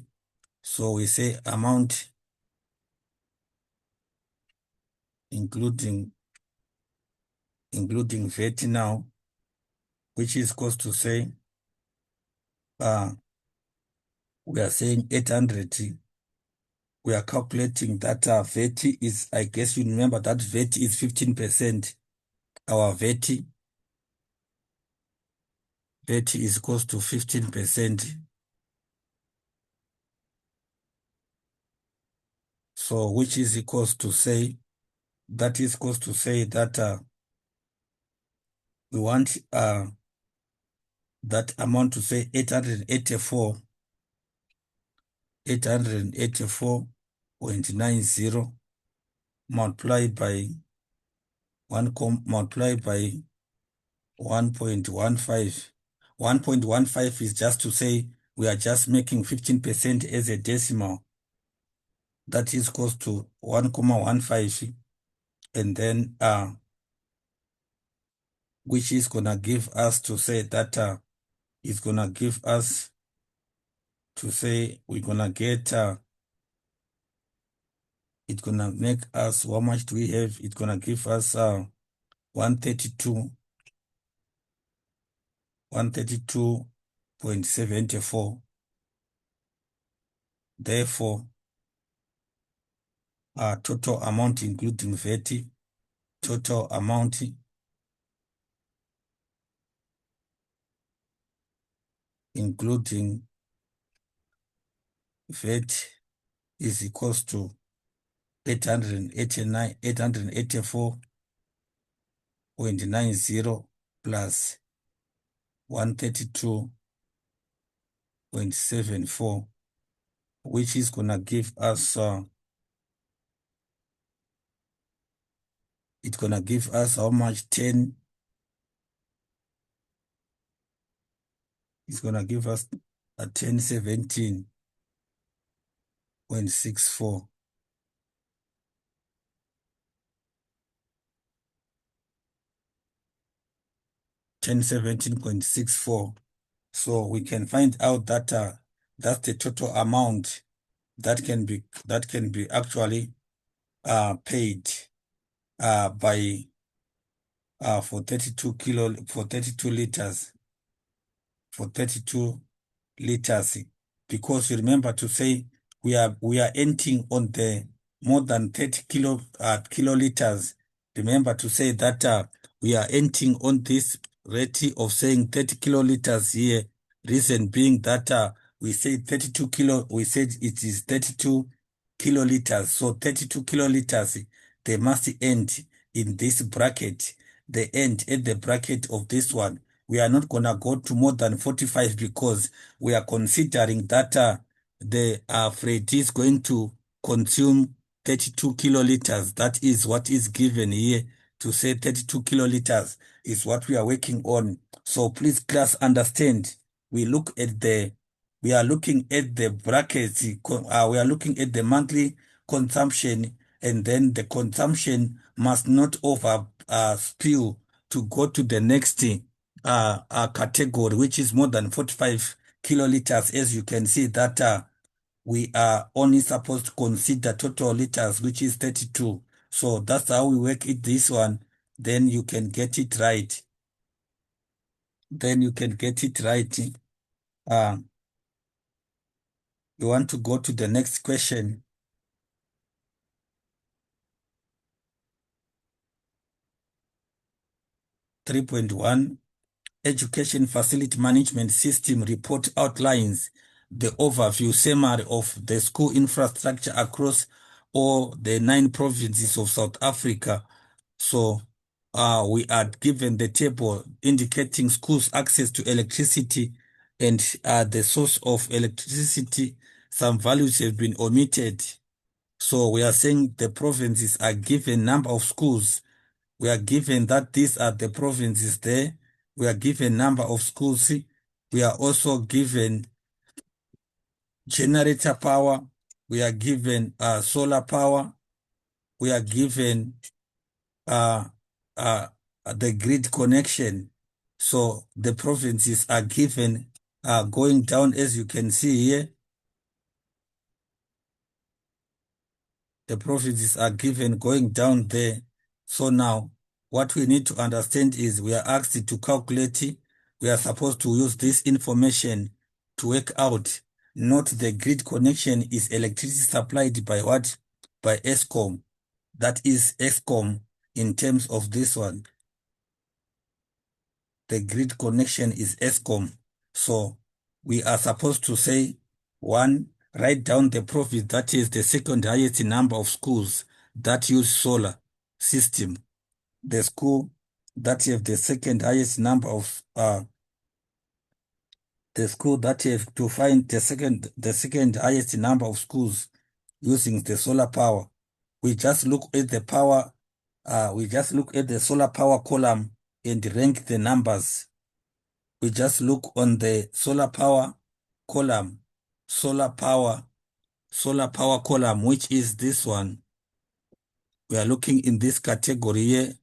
So we say amount including VAT now, which is cost to say we are saying 800. We are calculating that VAT is, I guess you remember that VAT is 15%. Our VAT is close to 15%. So which is equals to say, that is equals to say that we want that amount to say 884.90 multiplied by 1.15. 1.15 is just to say we are just making 15% as a decimal. That is close to 1.15, and then which is gonna give us to say that is gonna give us to say we're gonna get it's gonna make us, how much do we have? It's gonna give us 132.74. Therefore, total amount including VAT, total amount including VAT is equals to 889, 884.90 plus 132.74, which is gonna give us it's gonna give us how much? 10. It's gonna give us a 1017.64. 1017.64. So we can find out that that's the total amount that can be actually paid by for 32 liters, for 32 liters, because you remember to say we are ending on the more than 30 kiloliters. Remember to say that we are ending on this rate of saying 30 kiloliters here. Reason being that we say 32 kilo, we said it is 32 kiloliters. So 32 kiloliters, they must end in this bracket. They end at the bracket of this one. We are not gonna go to more than 45 because we are considering that the freight is going to consume 32 kiloliters. That is what is given here. To say 32 kiloliters is what we are working on. So please, class, understand. We are looking at the brackets. We are looking at the monthly consumption, and then the consumption must not over spill to go to the next category, which is more than 45 kiloliters. As you can see that we are only supposed to consider total liters, which is 32. So that's how we work it this one. Then you can get it right. Then you can get it right. Uh, you want to go to the next question. 3.1. Education Facility Management System report outlines the overview summary of the school infrastructure across all the 9 provinces of South Africa. So we are given the table indicating schools' access to electricity and the source of electricity. Some values have been omitted. So we are saying the provinces are given number of schools. We are given that these are the provinces there. We are given number of schools. We are also given generator power. We are given solar power. We are given uh, uh, the grid connection. So the provinces are given going down, as you can see here. The provinces are given going down there. So now what we need to understand is we are asked to calculate. We are supposed to use this information to work out. Not the grid connection is electricity supplied by what? By ESCOM. That is ESCOM in terms of this one. The grid connection is ESCOM. So we are supposed to say, 1, write down the profit, that is the second highest number of schools that use solar system. The school that have the second highest number of the school that have to find the second highest number of schools using the solar power. We just look at the power, we just look at the solar power column and rank the numbers. We just look on the solar power column, solar power column, which is this one. We are looking in this category here,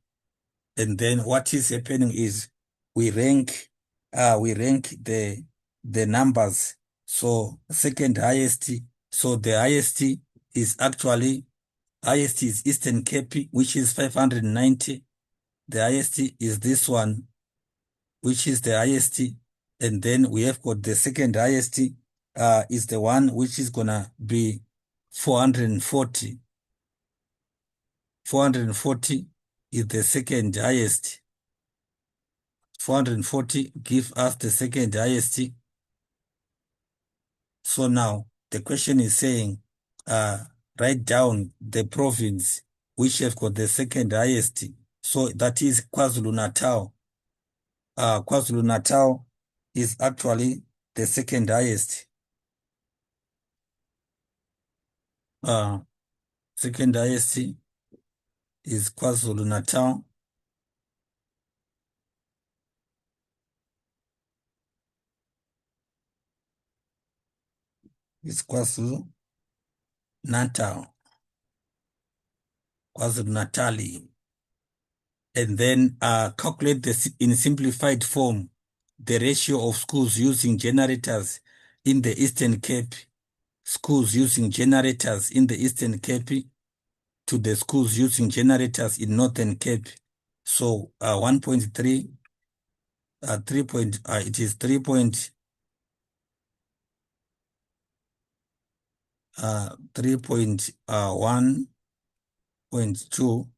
and then what is happening is we rank the numbers. So second highest, so the highest is actually highest is Eastern Cape, which is 590. The highest is this one, which is the highest, and then we have got the second highest is the one which is gonna be 440. 440 is the second highest. 440 give us the second highest. So now the question is saying write down the province which has got the second highest. So that is KwaZulu-Natal. KwaZulu-Natal is actually the second highest. Uh, Second highest is KwaZulu-Natal. It's KwaZulu-Natal. KwaZulu-Natal. And then calculate in simplified form the ratio of schools using generators in the Eastern Cape, schools using generators in the Eastern Cape to the schools using generators in Northern Cape. So 1.3, it is 3.1.2.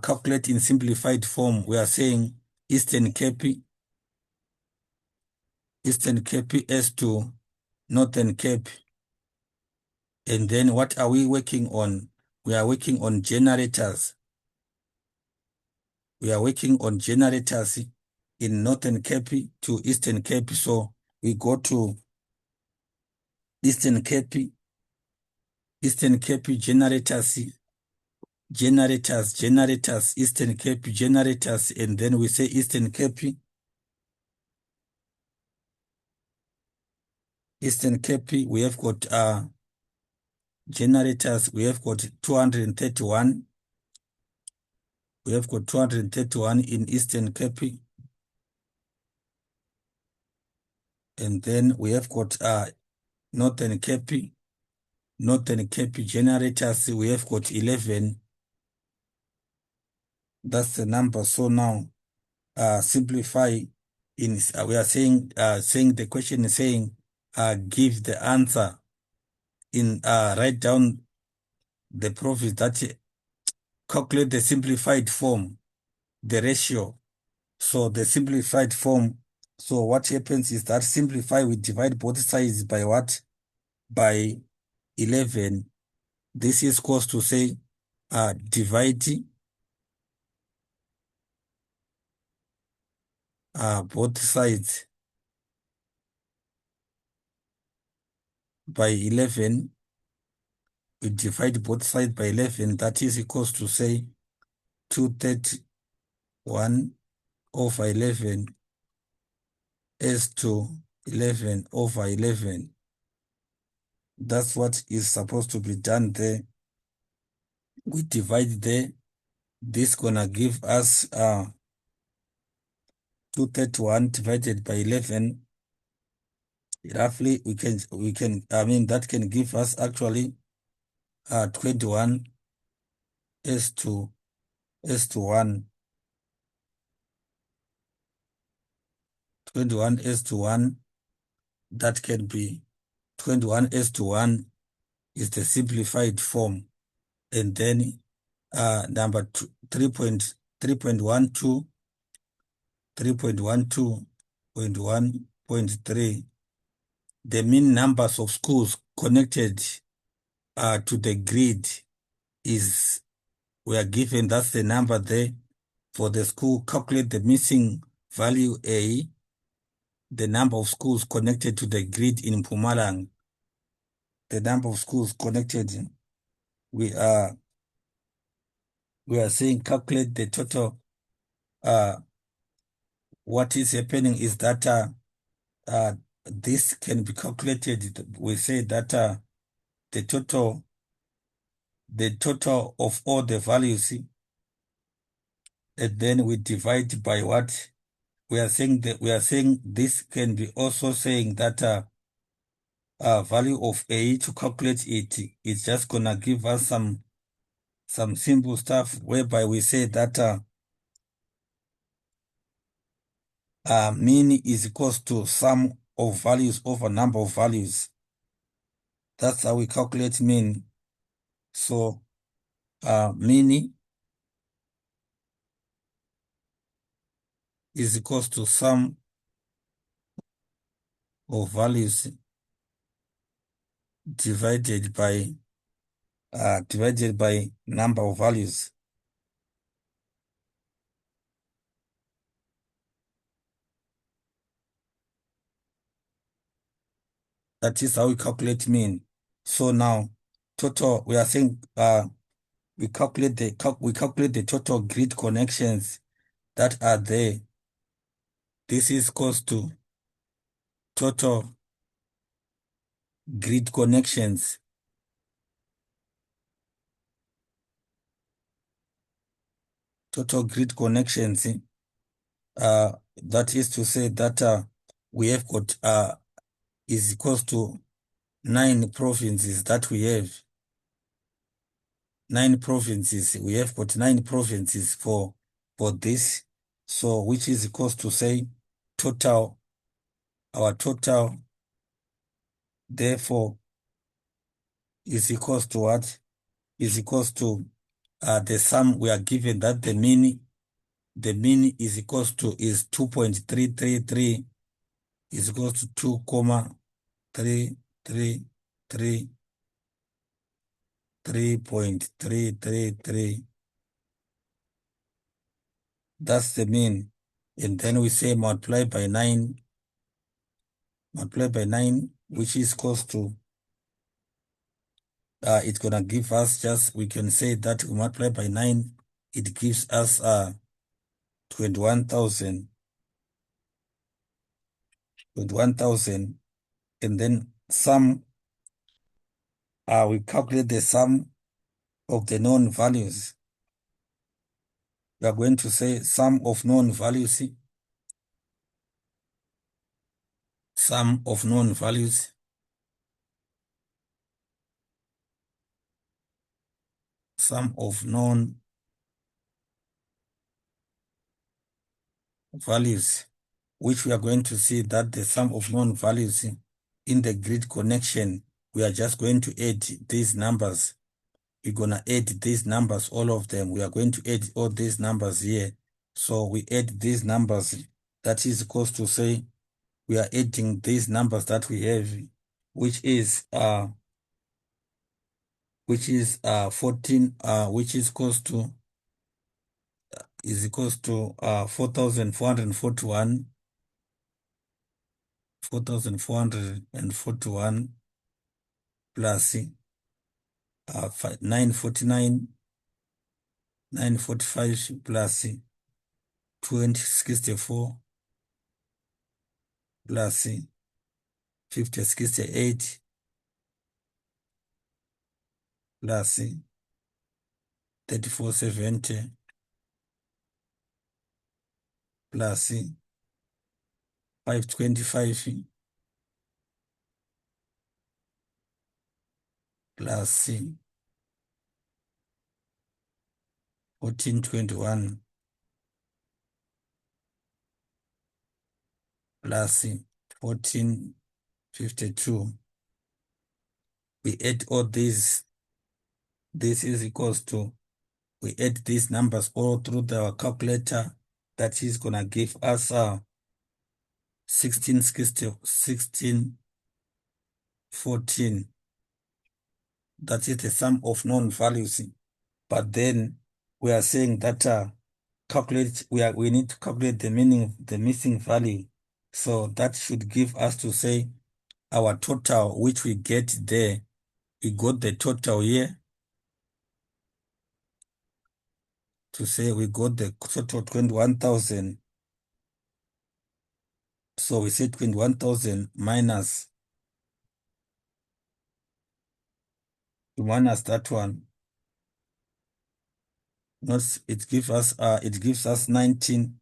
Calculate in simplified form. We are saying Eastern Cape as to Northern Cape. And then what are we working on? We are working on generators. We are working on generators in Northern Cape to Eastern Cape. So we go to Eastern Cape generators, Eastern Cape generators, and then we say Eastern Cape, we have got generators, we have got 231. We have got 231 in Eastern Cape. And then we have got Northern Cape generators, we have got 11. That's the number. So now simplify in we are saying the question is saying give the answer in write down the profit that calculate the simplified form, the ratio. So the simplified form, so what happens is that simplify, we divide both sides by what? By 11. This is equals to say divide both sides by 11. We divide both sides by 11. That is equals to say 231 over 11 is to 11 over 11. That's what is supposed to be done there. We divide there. This gonna give us 231 divided by 11. Roughly, that can give us actually 21 is to 1. 21 is to 1. That can be 21 is to 1 is the simplified form. And then number 2, 3.12, 3.12.1.3. The mean numbers of schools connected to the grid is, we are given, that's the number there for the school. Calculate the missing value A, the number of schools connected to the grid in Mpumalanga. The number of schools connected, we are saying calculate the total. What is happening is that this can be calculated. We say that the total of all the values, and then we divide by what we are saying. This can be also saying that value of A, to calculate it, it's just gonna give us some simple stuff whereby we say that mean is equals to sum of values over number of values. That's how we calculate mean. So mean is equals to sum of values divided by divided by number of values. That is how we calculate mean. So now, total, we are saying we calculate the total grid connections that are there. This is equals to total grid connections. Total grid connections. That is to say that we have got is equals to 9 provinces that we have. 9 provinces. We have got 9 provinces for this. So which is equals to say total, our total therefore is equals to what? Is equals to the sum we are given that the mean is equals to is 2.333 is equals to 2,333 3.333. That's the mean. And then we say multiply by 9, which is equals to, it's going to give us just, we can say that we multiply by 9, it gives us 21,000. And then sum, we calculate the sum of the known values. We are going to say sum of known values. Sum of known values. Sum of known values, which we are going to see that the sum of known values in the grid connection, we are just going to add these numbers. We're going to add these numbers, all of them. We are going to add all these numbers here. So we add these numbers. That is equals to say we are adding these numbers that we have, which is 14, which is equals to 4,441 plus 949 945 plus 2064 plus 5068 plus 3470 plus 525 plus 1421 plus 1452. We add all these. This is equals to, we add these numbers all through the calculator. That is going to give us 1614. That is the sum of known values. But then we are saying that we need to calculate the meaning, the missing value. So that should give us to say our total, which we get there. We got the total here. To say we got the total 21,000. So we say 21,000 minus that one. Not, it gives us 19.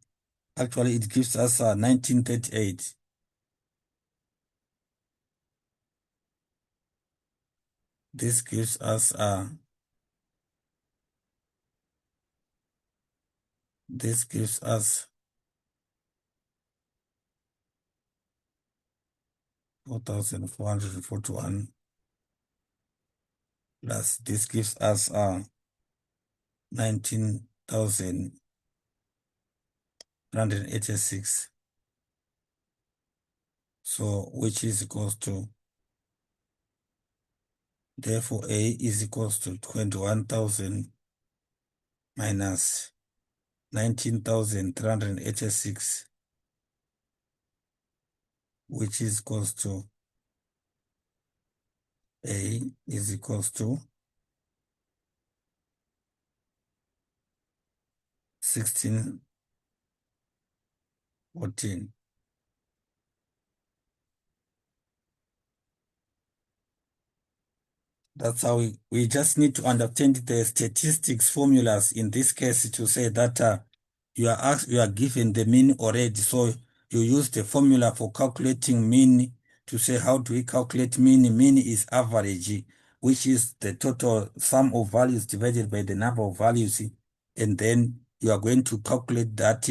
Actually, it gives us 1938. This gives us 4,441 plus this gives us 19,186. So which is equals to Therefore, A is equals to 21,000 minus 19,386, which is equals to A is equals to 1614. That's how we just need to understand the statistics formulas in this case to say that you are given the mean already. So you use the formula for calculating mean to say how do we calculate mean? Mean is average, which is the total sum of values divided by the number of values. And then you are going to calculate that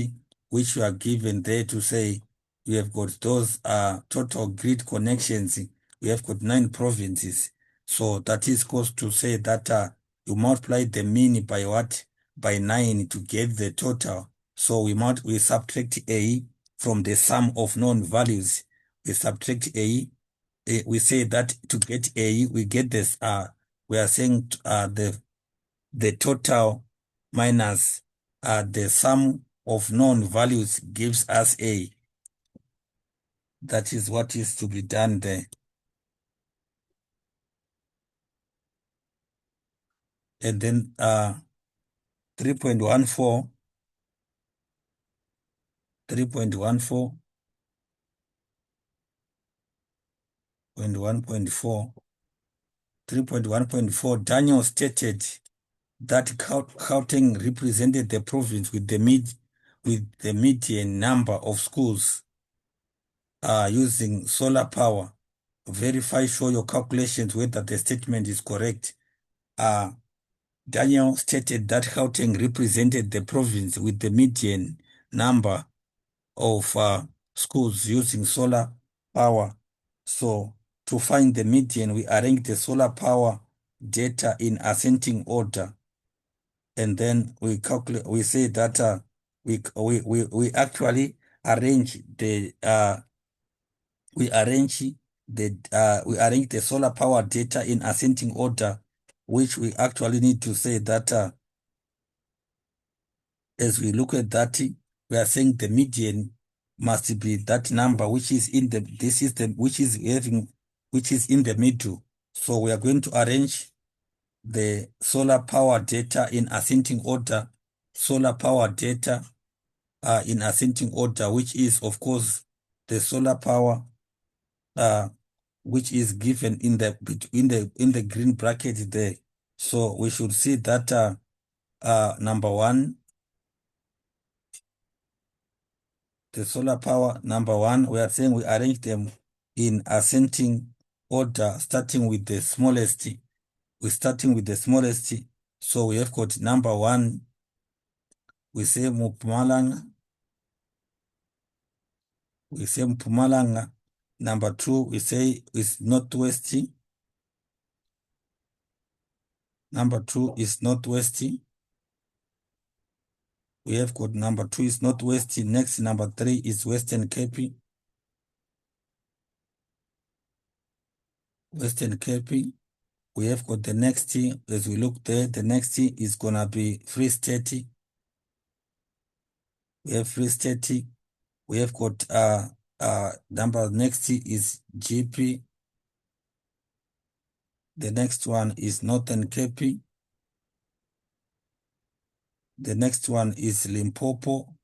which you are given there to say you have got those total grid connections. We have got 9 provinces. So that is goes to say that you multiply the mean by what? By 9 to get the total. So we subtract A from the sum of known values. We subtract we say that to get A, we get this, we are saying the total minus the sum of known values gives us A. That is what is to be done there. And then 3.14, 3.14, 1.4, 3.1.4, Daniel stated that Gauteng represented the province with the median number of schools using solar power. Verify, show your calculations whether the statement is correct. Daniel stated that Gauteng represented the province with the median number of schools using solar power. So to find the median, we arrange the solar power data in ascending order. And then we calculate, we say that we actually arrange the we arrange the solar power data in ascending order, which we actually need to say that as we look at that, we are saying the median must be that number which is in the which is in the middle. So we are going to arrange the solar power data in ascending order, solar power data in ascending order, which is of course the solar power which is given in the green bracket there. So we should see that number one, the solar power number one, we are saying we arrange them in ascending order, starting with the smallest. We're starting with the smallest. So we have got number one, we say Mpumalanga. We say Mpumalanga. Number two, we say is Northwest. Number two is Northwest. We have got number two is Northwest. Next, number three is Western Cape. Western Cape. We have got the next, as we look there, the next is going to be Free State. We have Free State. We have got number next is GP. The next one is Northern Cape. The next one is Limpopo.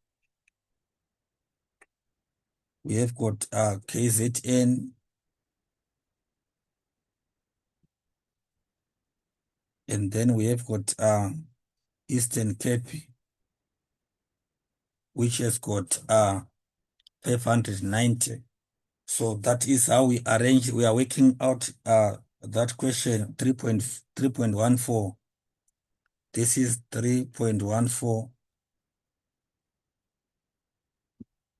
We have got KZN. And then we have got Eastern Cape, which has got 590. So that is how we arrange. We are working out that question 3.14. This is 3.14.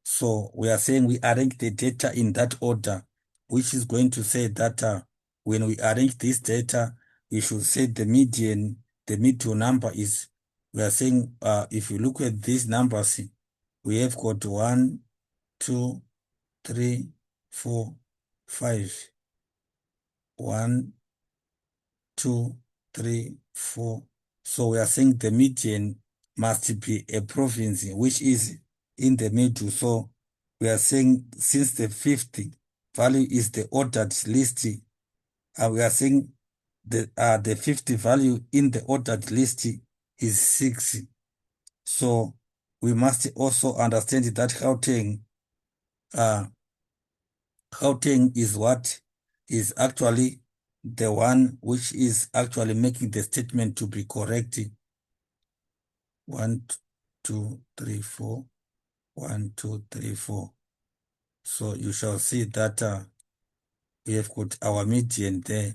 So we are saying we arrange the data in that order, which is going to say that when we arrange this data, we should say the median, the middle number is, we are saying if you look at these numbers, we have got 1, 2, 3, 4, 5. 1, 2, 3, 4. So we are saying the median must be a province which is in the middle. So we are saying since the fifth value is the ordered list, we are saying the fifth value in the ordered list is 6. So we must also understand that uh, Gauteng is what is actually the one which is actually making the statement to be correct. 1, 2, 3, 4. 1, 2, 3, 4. So you shall see that we have got our median there.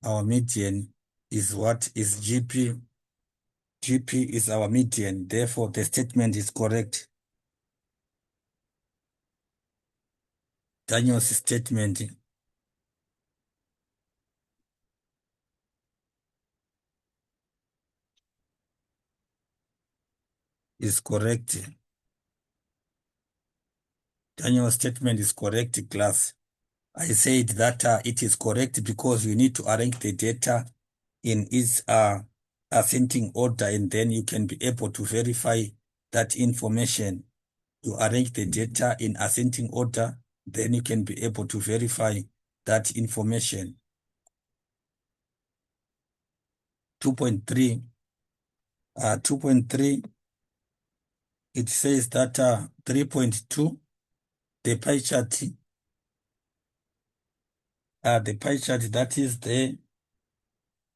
Our median is what is GP. GP is our median. Therefore, the statement is correct. Daniel's statement is correct. Daniel's statement is correct, class. I said that it is correct because you need to arrange the data in its ascending order, and then you can be able to verify that information. You arrange the data in ascending order, then you can be able to verify that information. 2.3, 2.3, it says that 3.2, the pie chart, that is there.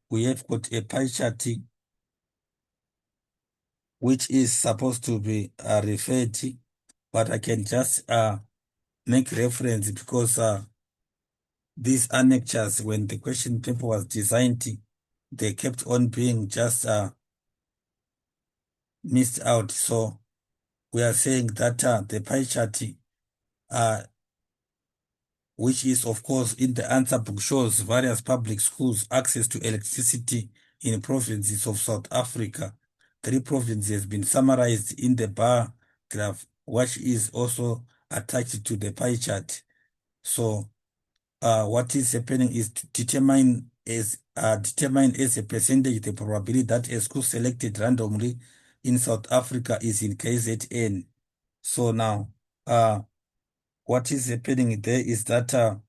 We have got a pie chart which is supposed to be referred, but I can just make reference because these annexures, when the question paper was designed, they kept on being just missed out. So we are saying that the pie chart, which is of course in the answer book, shows various public schools access to electricity in provinces of South Africa. 3 provinces has been summarized in the bar graph, which is also attached to the pie chart. So what is happening is to determine as a percentage the probability that a school selected randomly in South Africa is in KZN. So now what is happening there is that to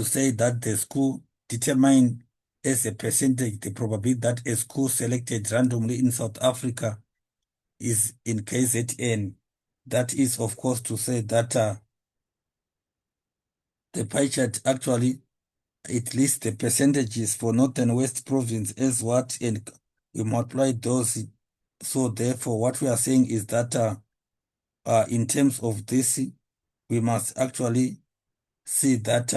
say that the school determine as a percentage the probability that a school selected randomly in South Africa is in KZN. That is, of course, to say that the pie chart actually it lists the percentages for Northern West Province as what, and we multiply those. So therefore, what we are saying is that in terms of this, we must actually see that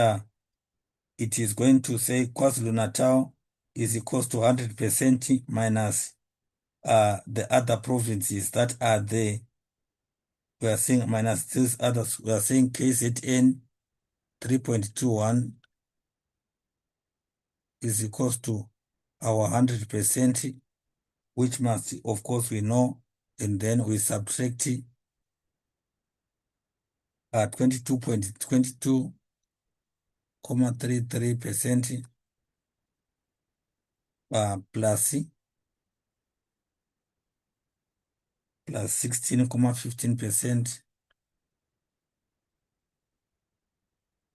it is going to say KwaZulu-Natal is equals to 100% minus the other provinces that are there. We are saying minus these others. We are saying KZN 3.21 is equals to our 100%, which must, of course, we know, and then we subtract 22.33% plus 16.15%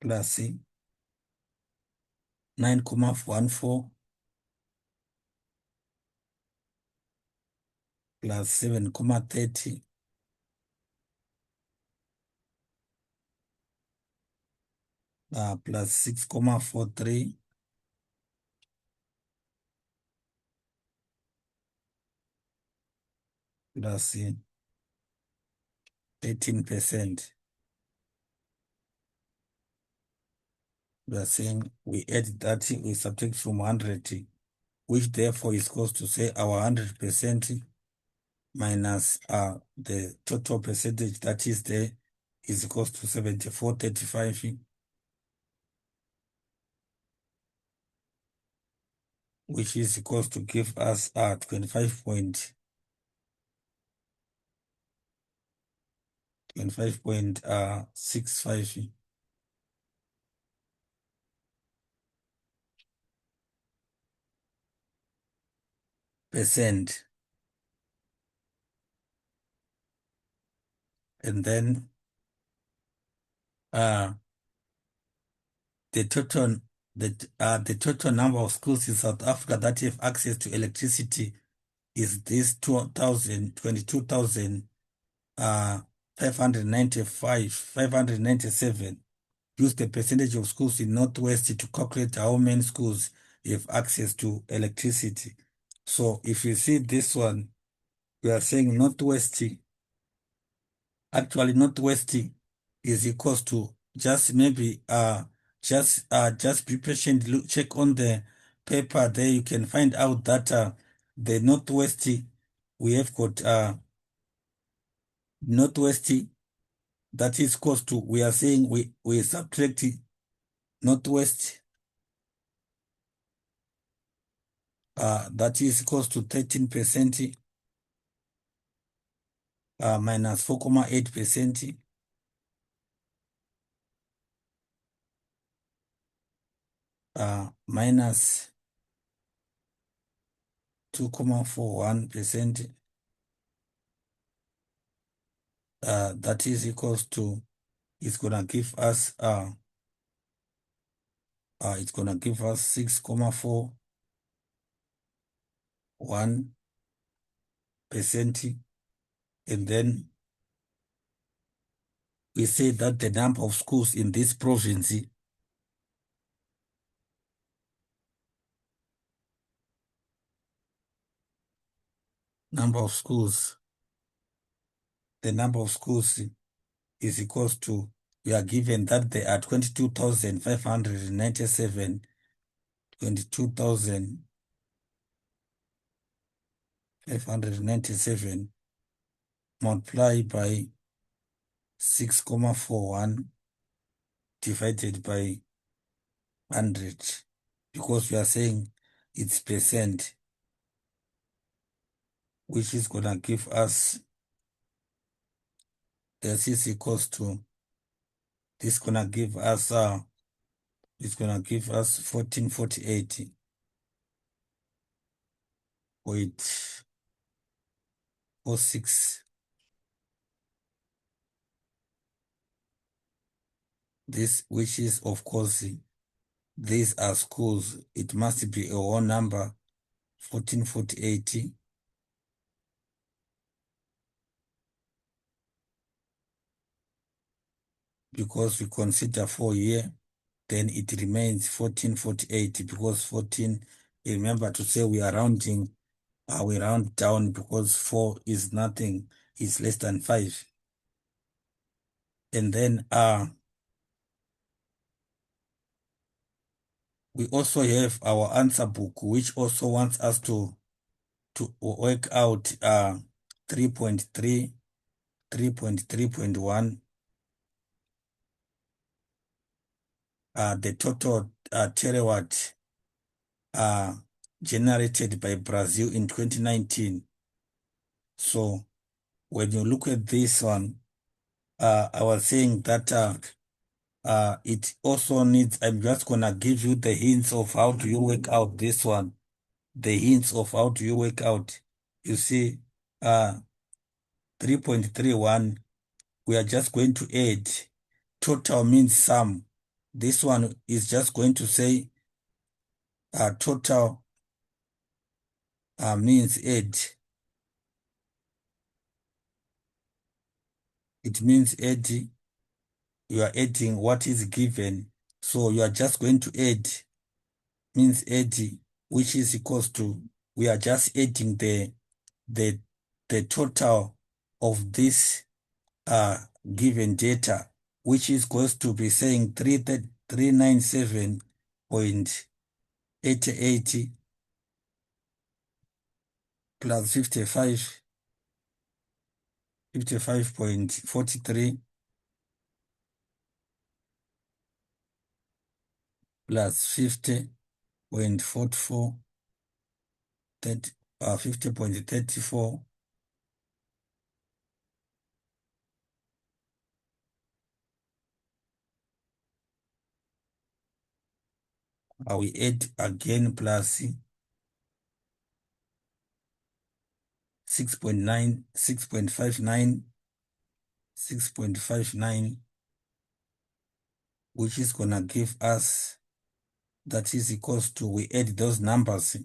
plus 9.14 plus 7.30 plus 6.43 plus 13%. We are saying we add that, we subtract from 100, which therefore is equals to say our 100% minus the total percentage that is there is equals to 74.35, which is equals to give us 25.65. percent. And then uh, the total the total number of schools in South Africa that have access to electricity is this 22,000 597. Use the percentage of schools in Northwest to calculate how many schools have access to electricity. So if you see this one, we are saying Northwest, actually Northwest is equals to just maybe just be patient, look, check on the paper there, you can find out that the Northwest, we have got Northwest, that is equals to, we are saying we subtract Northwest, that is equals to 13%, minus 4.8%, minus 2.41%, that is equals to, it's gonna give us it's gonna give us 6.41%. And then we say that the number of schools in this province, number of schools, the number of schools is equals to, we are given that there are 22,597, 22,597 multiplied by 6.41 divided by 100, because we are saying it's percent, which is gonna give us, this is equals to, this gonna give us it's gonna give us 1448.06. This, which is of course, these are schools, it must be a whole number, 1448, because we consider 4 here, then it remains 1448, because 14, remember to say we are rounding, we round down because 4 is nothing, is less than 5. And then we also have our answer book, which also wants us to work out 3.3, 3.3.1, the total terawatt generated by Brazil in 2019. So when you look at this one, I was saying that it also needs, I'm just gonna give you the hints of how do you work out this one. The hints of how do you work out. You see, 3.31, we are just going to add. Total means sum. This one is just going to say total means add. It means add. You are adding what is given. So you are just going to add, means add, which is equals to, we are just adding the the total of this given data, which is going to be saying 397.88 plus 55.43 plus 50.44, 50.34, we add again plus 6.9, 6.59, 6.59, which is gonna give us, that is equals to, we add those numbers.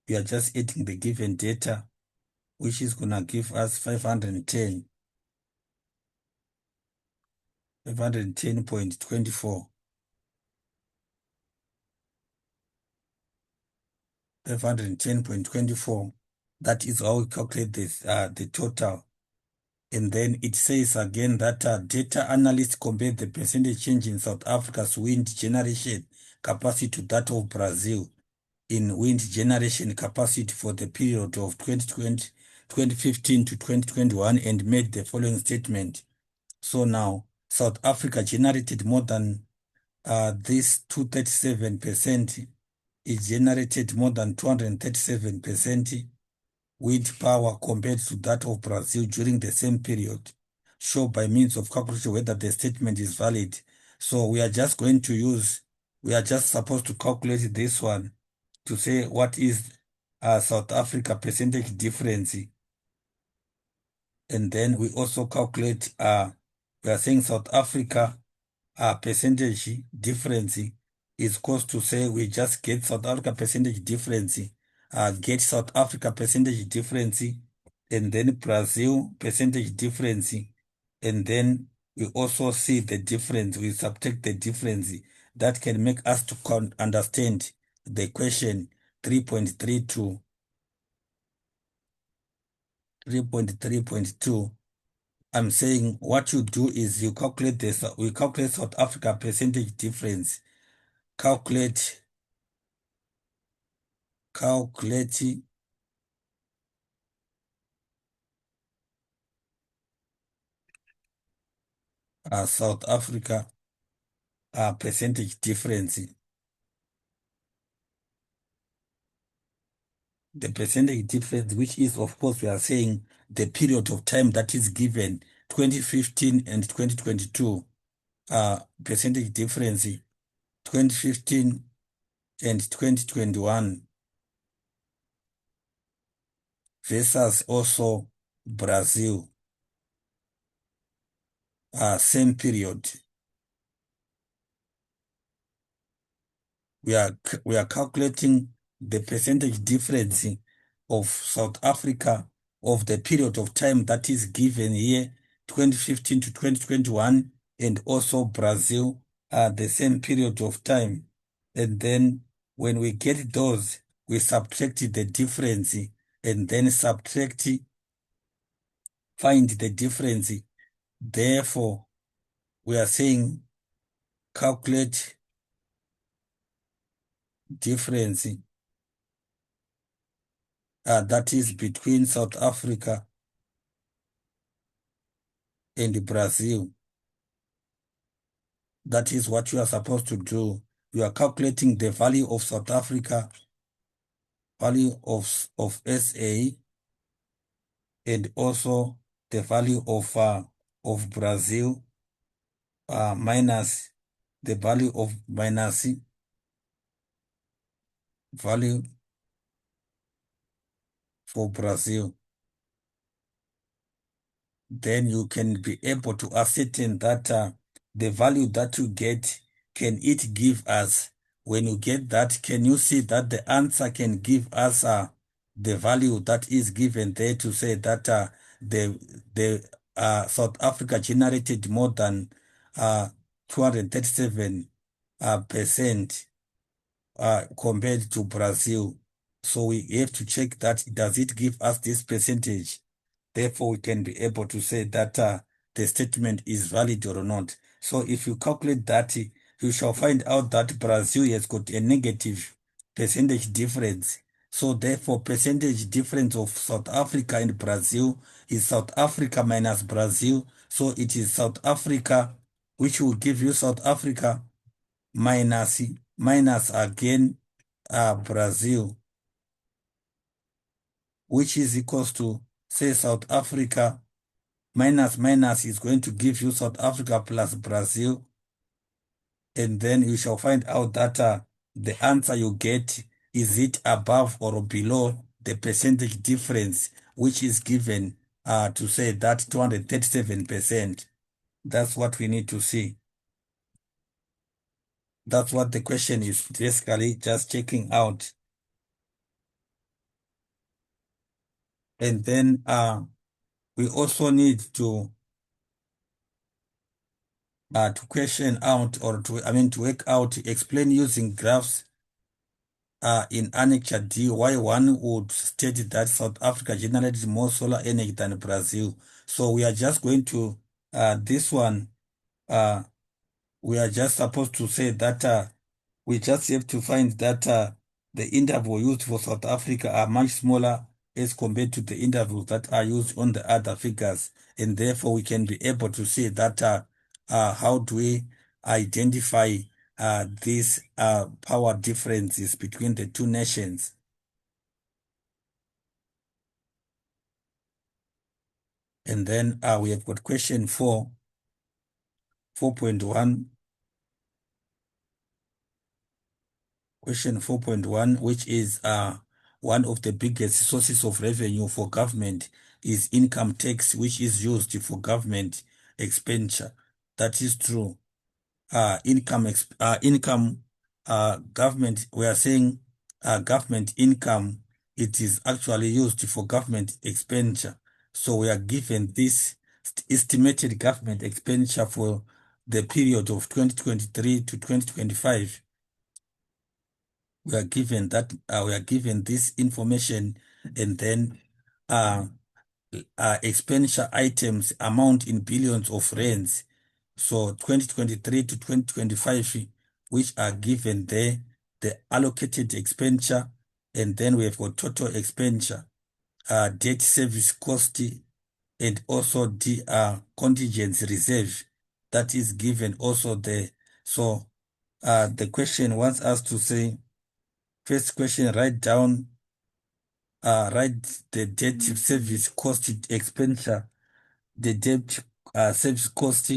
We are just adding the given data, which is gonna give us 510, 510.24, 510.24. That is how we calculate this, the total. And then it says again that data analysts compare the percentage change in South Africa's wind generation capacity to that of Brazil in wind generation capacity for the period of 2020, 2015 to 2021, and made the following statement. So now, South Africa generated more than this 237%. It generated more than 237% wind power compared to that of Brazil during the same period. Show by means of calculation whether the statement is valid. So we are just going to use, we are just supposed to calculate this one to say what is South Africa percentage difference. And then we also calculate, we are saying South Africa percentage difference is equals to, say, we just get South Africa percentage difference, get South Africa percentage difference, and then Brazil percentage difference, and then we also see the difference, we subtract the difference. That can make us to understand the question 3.32, 3.3.2. I'm saying what you do is you calculate this, we calculate South Africa percentage difference, calculate South Africa percentage difference. The percentage difference, which is, of course, we are saying the period of time that is given, 2015 and 2022, percentage difference, 2015 and 2021, versus also Brazil, same period. We are calculating the percentage difference of South Africa of the period of time that is given here, 2015 to 2021, and also Brazil, the same period of time. And then when we get those, we subtract the difference, and then find the difference. Therefore, we are saying calculate difference that is between South Africa and Brazil. That is what you are supposed to do. You are calculating the value of South Africa, value of SA, and also the value of Brazil, minus the value of value for Brazil. Then you can be able to ascertain that the value that you get, can it give us, when you get that, can you see that the answer can give us the value that is given there, to say that the South Africa generated more than 237 percent compared to Brazil. So we have to check that, does it give us this percentage? Therefore, we can be able to say that the statement is valid or not. So if you calculate that, you shall find out that Brazil has got a negative percentage difference. So therefore, percentage difference of South Africa and Brazil is South Africa minus Brazil. So it is South Africa, which will give you South Africa minus again Brazil, which is equals to, say, South Africa minus is going to give you South Africa plus Brazil. And then you shall find out that the answer you get, is it above or below the percentage difference which is given to say that 237%. That's what we need to see. That's what the question is basically just checking out. And then we also need to question out, or to work out, to explain using graphs in Annexure D why one would state that South Africa generates more solar energy than Brazil. So we are just going to this one. Uh, we are just supposed to say that we just have to find that the interval used for South Africa are much smaller as compared to the intervals that are used on the other figures. And therefore, we can be able to see that how do we identify these power differences between the two nations. And then we have got question 4.1. Question 4.1, which is one of the biggest sources of revenue for government is income tax, which is used for government expenditure. That is true. Government, we are saying government income, it is actually used for government expenditure. So we are given this estimated government expenditure for the period of 2023 to 2025. We are given that we are given this information, and then uh, expenditure items amount in billions of rands. So 2023 to 2025, which are given there, the allocated expenditure, and then we have got total expenditure, debt service cost, and also the contingency reserve that is given also there. So the question wants us to say, first question, write the debt service cost expenditure, the debt service cost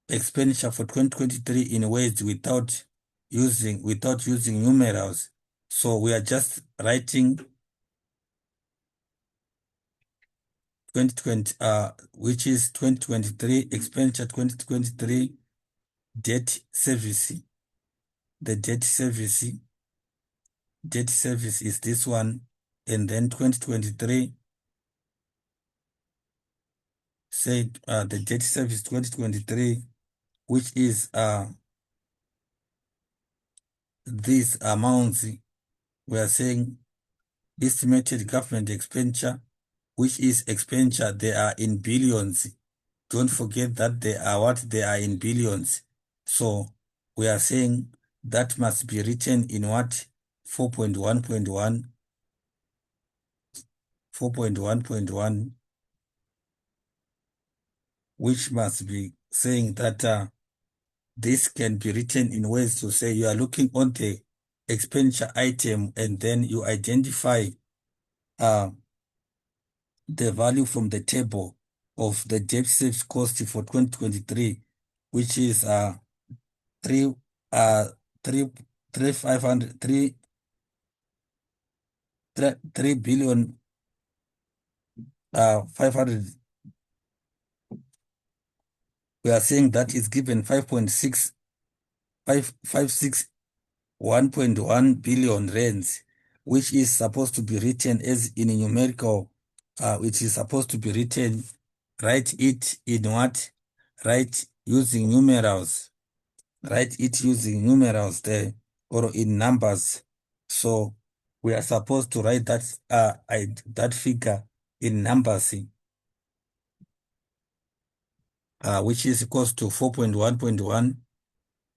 expenditure for 2023 in words without using numerals. So we are just writing 2020, which is 2023 expenditure, 2023 debt service. The debt service is this one, and then 2023 said the debt service 2023, which is these amounts. We are saying estimated government expenditure, which is expenditure, they are in billions. Don't forget that they are in billions. So we are saying that must be written in what? 4.1.1, 4.1.1, which must be saying that this can be written in ways to say you are looking on the expenditure item, and then you identify uh, the value from the table of the debt service cost for 2023, which is three uh three three 500 3 billion 500. We are saying that is given 1.1 billion rands, which is supposed to be written as in a numerical, which is supposed to be written, write it in what? Write using numerals. Write it using numerals there, or in numbers. So we are supposed to write that figure in numbers, which is equals to 4.1.1.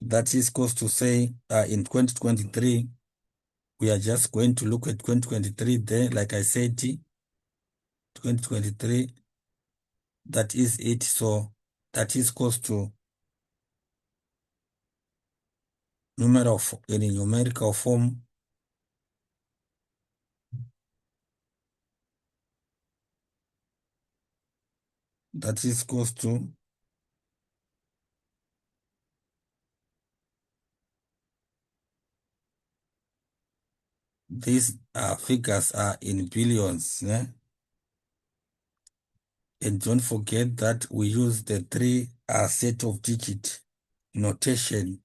That is equals to say in 2023, we are just going to look at 2023 there, like I said, 2023, that is it. So that is equals to in a numerical form. That is equals to these figures are in billions. Yeah? And don't forget that we use the three set of digit notation.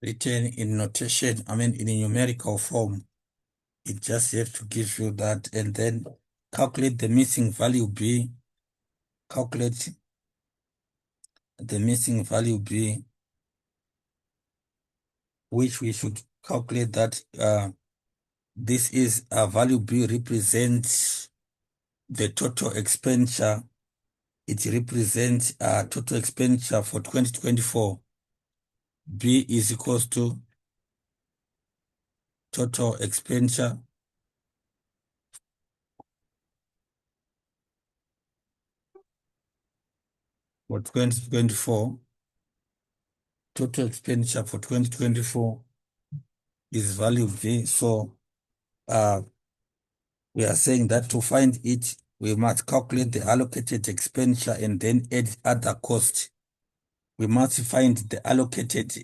Written in notation, in a numerical form. It just have to give you that, and then calculate the missing value B. Calculate the missing value B, which we should calculate that this is a value B represents the total expenditure. It represents total expenditure for 2024. B is equals to total expenditure for 2024. Total expenditure for 2024 is value B. So we are saying that to find it, we must calculate the allocated expenditure and then add other costs. We must find the allocated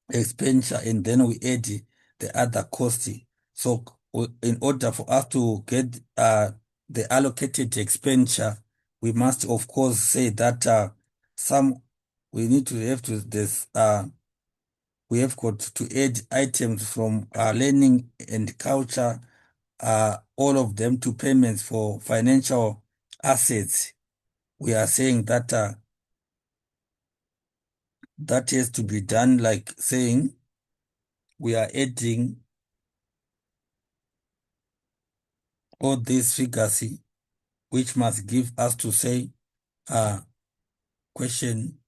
expenditure and then we add the other cost. So in order for us to get the allocated expenditure, we must of course say that some we need to have to this we have got to add items from learning and culture, all of them to payments for financial assets. We are saying that that has to be done, like saying we are adding all these figures, which must give us to say question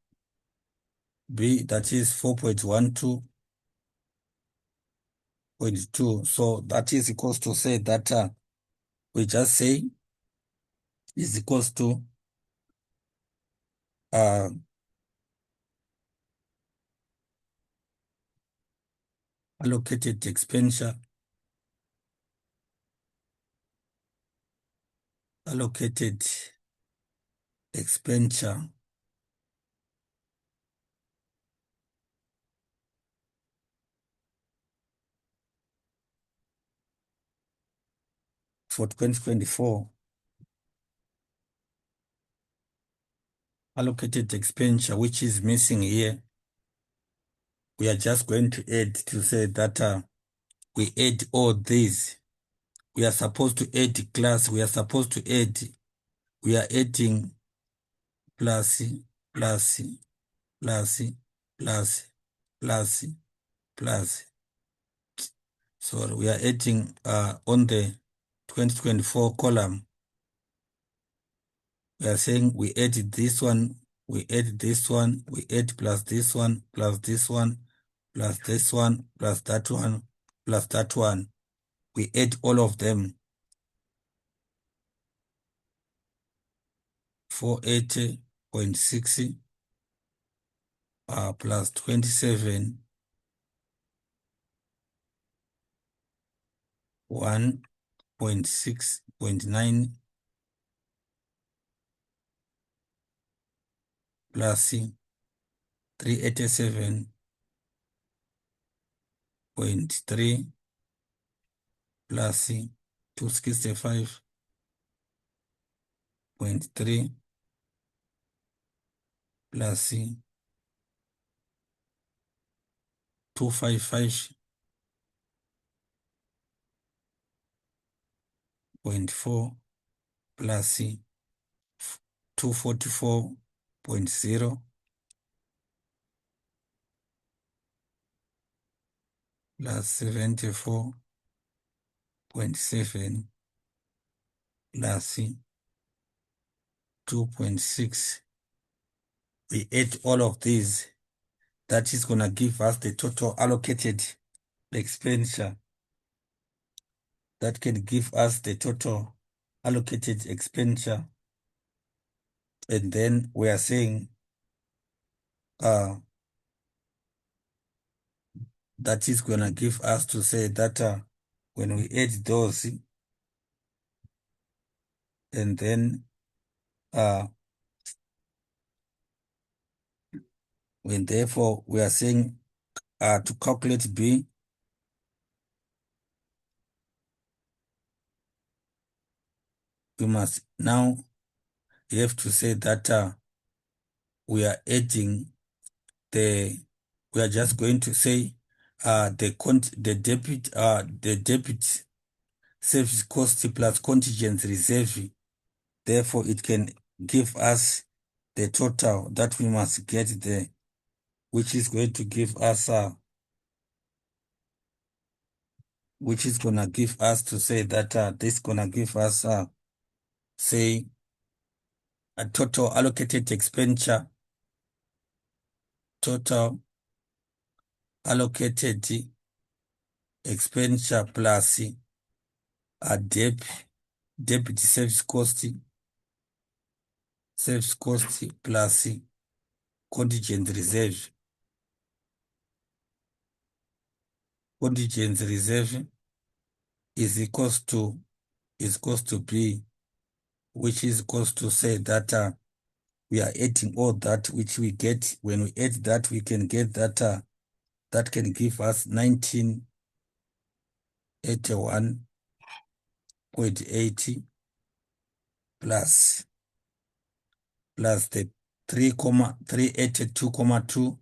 B, that is 4.12.2. So that is equals to say that we just say is equals to uh, allocated expenditure expenditure for 2024. Allocated expenditure, which is missing here, we are just going to add to say that we add all these. We are supposed to add class. We are supposed to add. We are adding plus, plus, plus, plus, plus, plus. So we are adding on the 2024 column. We are saying we add this one, we add this one, we add plus this one, plus this one, plus this one, plus that one, plus that one. We add all of them. 480.6 plus 27, 1.6.9 plus 387.3 plus 265.3 plus 255.4 plus 244.0 plus 74.7 plus 2.6. We add all of these. That is going to give us the total allocated expenditure. That can give us the total allocated expenditure, and then we are saying that is going to give us to say that when we add those, and then uh, when therefore we are saying to calculate B, we must now have to say that we are adding we are just going to say the debit service cost plus contingent reserve. Therefore, it can give us the total that we must get there, which is going to give us which is gonna give us to say that this gonna give us say a total allocated expenditure, total allocated expenditure plus a debit service cost plus contingent reserve. Contingent reserve is equals to B, which is equals to say that we are adding all that which we get. When we add that, we can get that that can give us 1981.80 plus the 382.2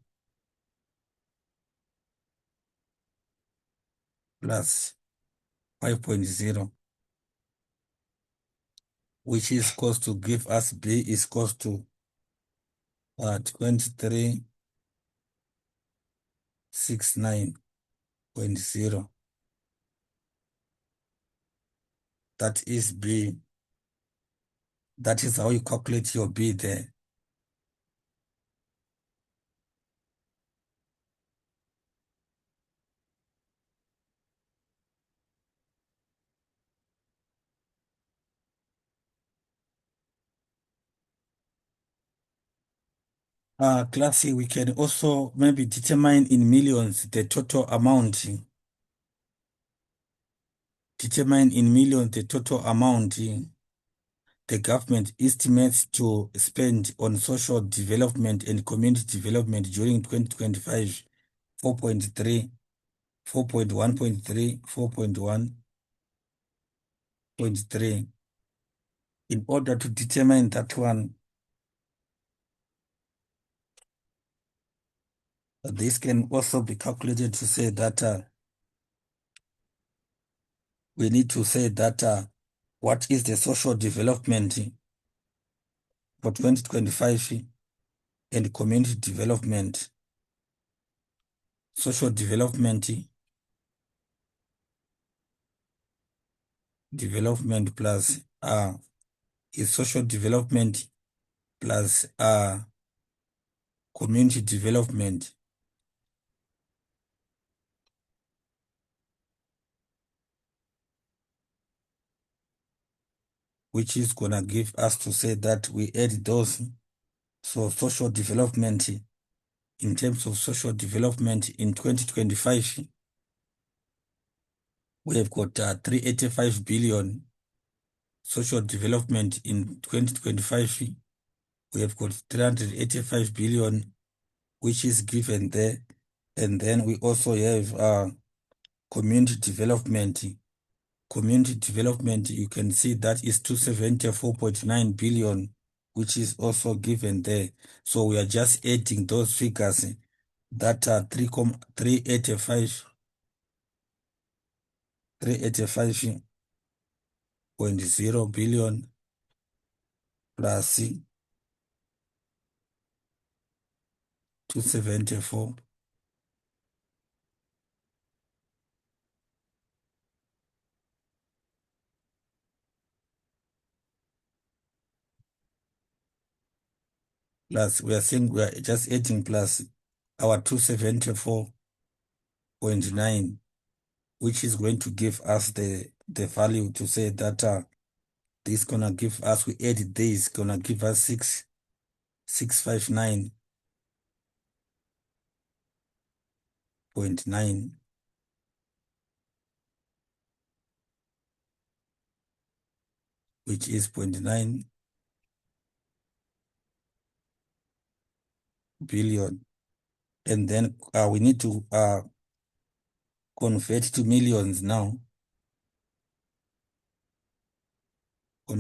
plus 5.0, which is equals to give us B is equals to 2369.0. That is B. That is how you calculate your B there. Classy, we can also maybe determine in millions the total amount. Determine in millions the total amount the government estimates to spend on social development and community development during 2025, 4.3, 4.1.3, 4.1.3. In order to determine that one, this can also be calculated to say that we need to say that what is the social development for 2025 and community development. Social development plus is social development plus community development, which is gonna give us to say that we add those. So social development, in terms of social development in 2025, we have got 385 billion. Social development in 2025, we have got 385 billion, which is given there. And then we also have community development. Community development, you can see that is 274.9 billion, which is also given there. So we are just adding those figures that are 385.0 billion plus 274. Plus, we are saying we are just adding plus our 274.9, which is going to give us the value to say that This gonna give us, we add this, gonna give us 659.9, which is 0.9 billion. And then we need to convert to millions now. We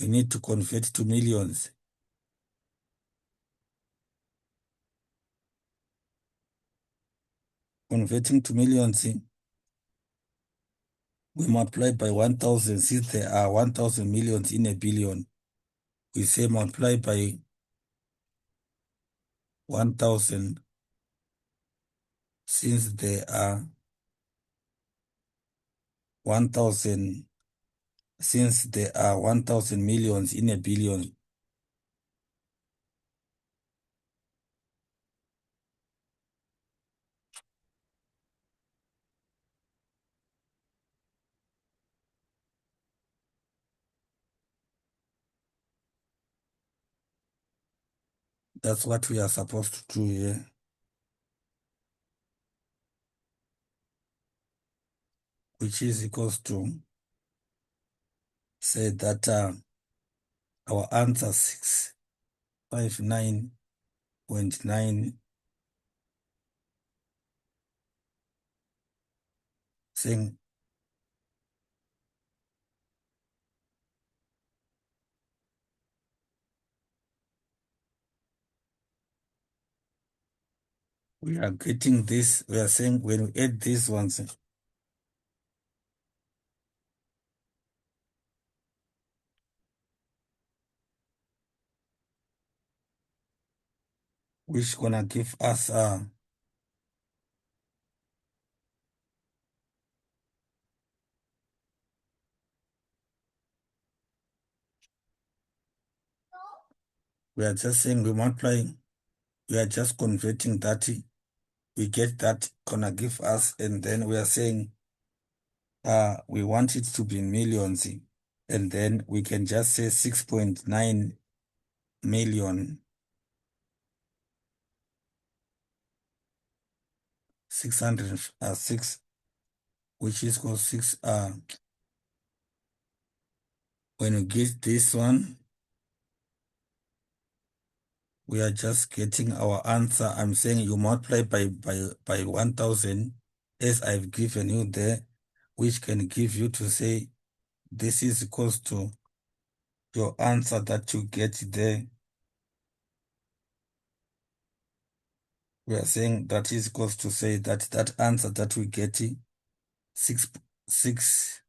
need to convert to millions. Converting to millions, we multiply by 1,000, since there are 1,000 millions in a billion. We say multiply by 1,000, since there are 1,000, since there are 1,000 millions in a billion. That's what we are supposed to do here. Which is equals to, say that our answer 659.9, saying we are getting this. We are saying when we add these ones, which gonna give us we are just saying we multiplying, we are just converting that, we get that gonna give us, and then we are saying we want it to be in millions, and then we can just say 6.9 million, 606, which is called 6. When you get this one, we are just getting our answer. I'm saying you multiply by 1,000, as I've given you there, which can give you to say this is equals to your answer that you get there. We are saying that is equals to say that that answer that we get, six six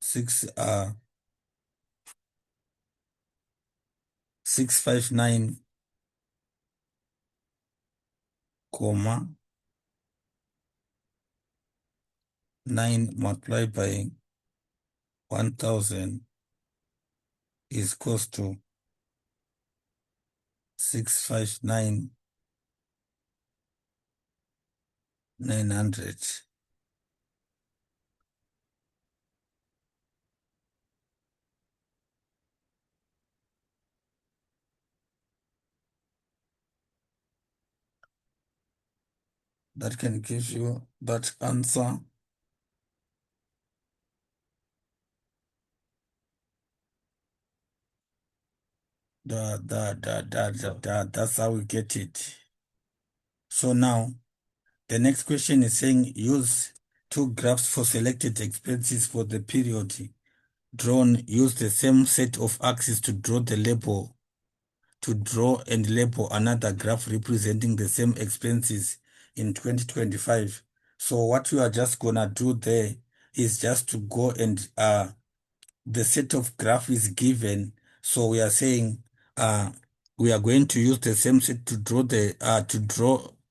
six 659, comma 9 multiplied by 1,000 is equals to 659,900. That can give you that answer. That's how we get it. So now the next question is saying use two graphs for selected expenses for the period drawn. Use the same set of axes to draw and label another graph representing the same expenses in 2025. So what we are just gonna do there is just to go and the set of graph is given. So we are saying we are going to use the same set to draw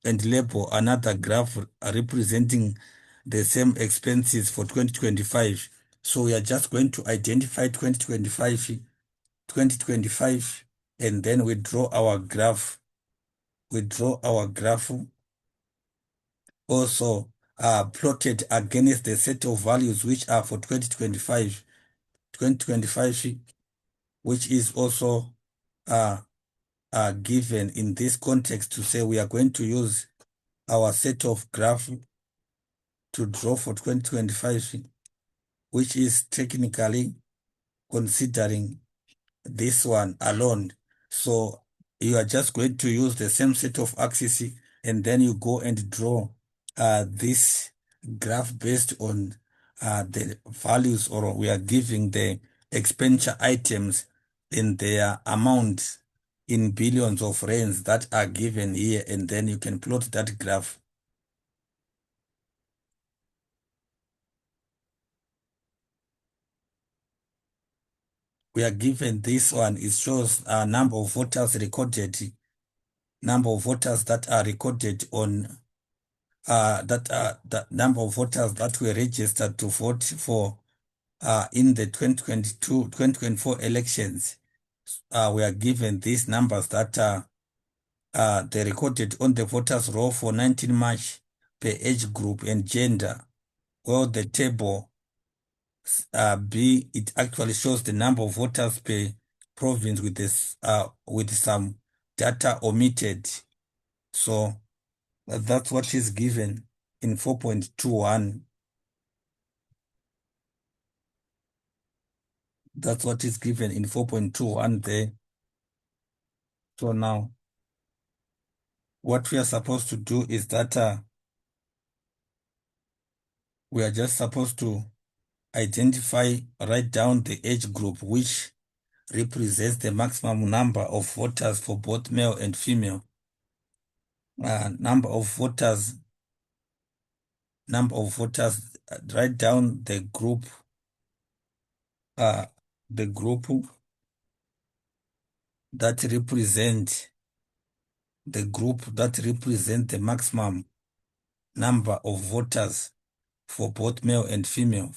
and label another graph representing the same expenses for 2025. So we are just going to identify 2025, and then we draw our graph. Also plotted against the set of values which are for 2025, which is also uh, given in this context to say we are going to use our set of graph to draw for 2025, which is technically considering this one alone. So you are just going to use the same set of axes and then you go and draw this graph based on the values, or we are giving the expenditure items in their amount in billions of rands that are given here, and then you can plot that graph. We are given this one. It shows a number of voters recorded, number of voters that are recorded on that the number of voters that were registered to vote for in the 2024 elections. We are given these numbers that they recorded on the voters roll for 19 March per age group and gender. Well, the table B, it actually shows the number of voters per province with this with some data omitted. So that's what is given in 4.21. That's what is given in 4.21 there. So now what we are supposed to do is that we are just supposed to identify, write down the age group which represents the maximum number of voters for both male and female. Number of voters, write down uh, the group that represent the maximum number of voters for both male and female,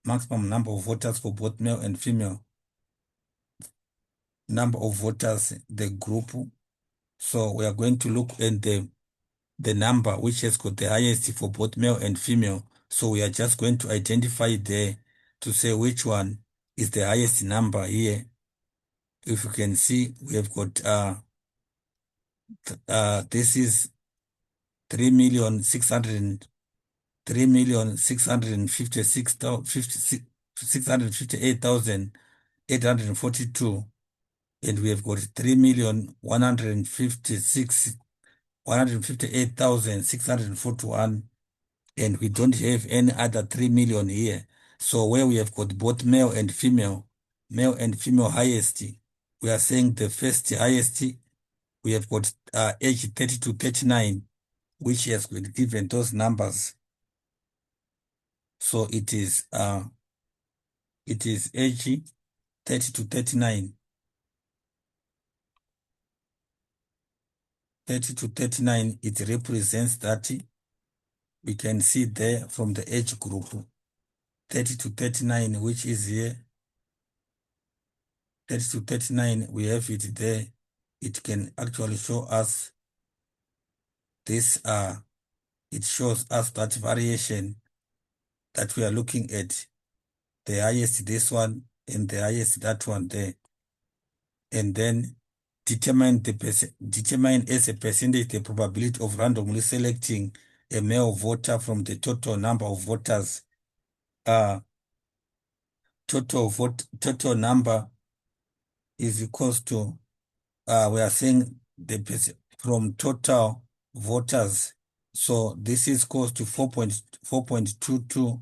maximum number of voters for both male and female, number of voters, the group. So we are going to look at the number which has got the highest for both male and female. So we are just going to identify there to say which one is the highest number here. If you can see, we have got this is 3,600,000 3,656,658,842, and we have got 158,641, and we don't have any other 3 million here. So where we have got both male and female highest, we are saying the first highest, we have got age 30 to 39, which has been given those numbers. So it is age 30 to 39. 30 to 39, it represents that we can see there from the age group 30 to 39, which is here. 30 to 39, we have it there. It can actually show us this, it shows us that variation that we are looking at. The highest this one and the highest that one there. And then determine as a percentage the probability of randomly selecting a male voter from the total number of voters. Total number is equals to we are saying from total voters. So this is equals to 4.22.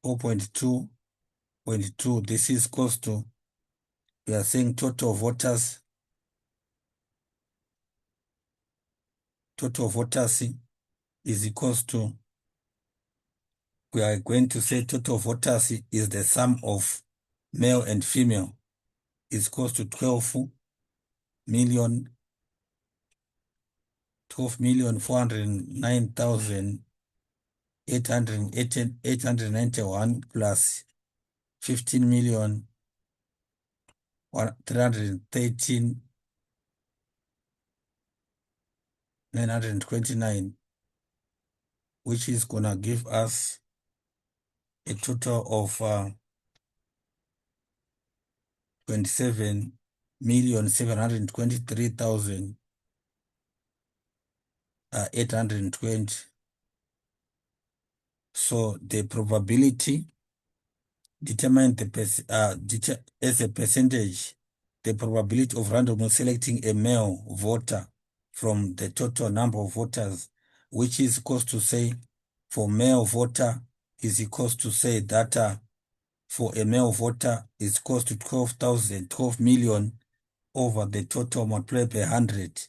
4.2.2. This is equals to, we are saying total voters is equals to, we are going to say total voters is the sum of male and female, is equals to 12,409,891 plus 15,313,000 929, which is gonna give us a total of 27,723,820. So the probability determined as a percentage, the probability of randomly selecting a male voter from the total number of voters, which is equals to say for male voter is equals to say that for a male voter is equals to 12 million over the total multiplied by 100,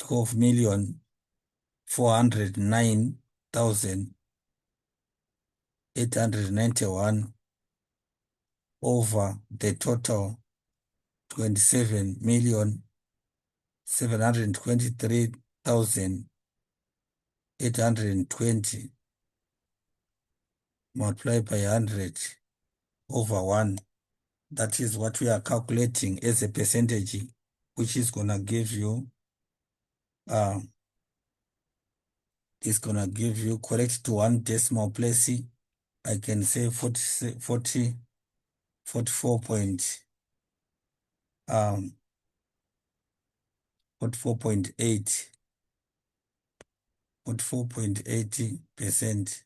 12,409,891 over the total 27,723,820 multiplied by 100 over 1. That is what we are calculating as a percentage, which is gonna give you is gonna give you correct to one decimal place. I can say 44 point 44.8 44.80%.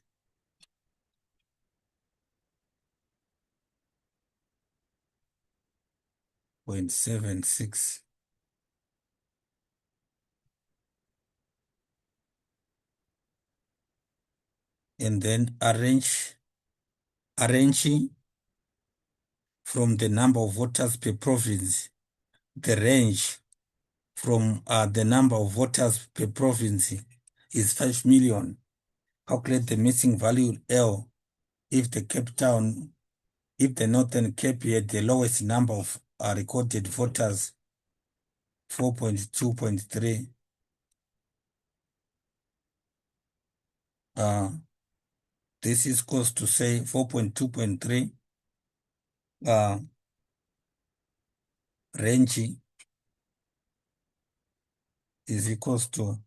0.76. And then arranging from the number of voters per province, the range from the number of voters per province is 5 million. Calculate the missing value L if the Cape Town, if the Northern Cape had the lowest number of recorded voters, 4.2.3. This is close to say 4.2.3 range is equals to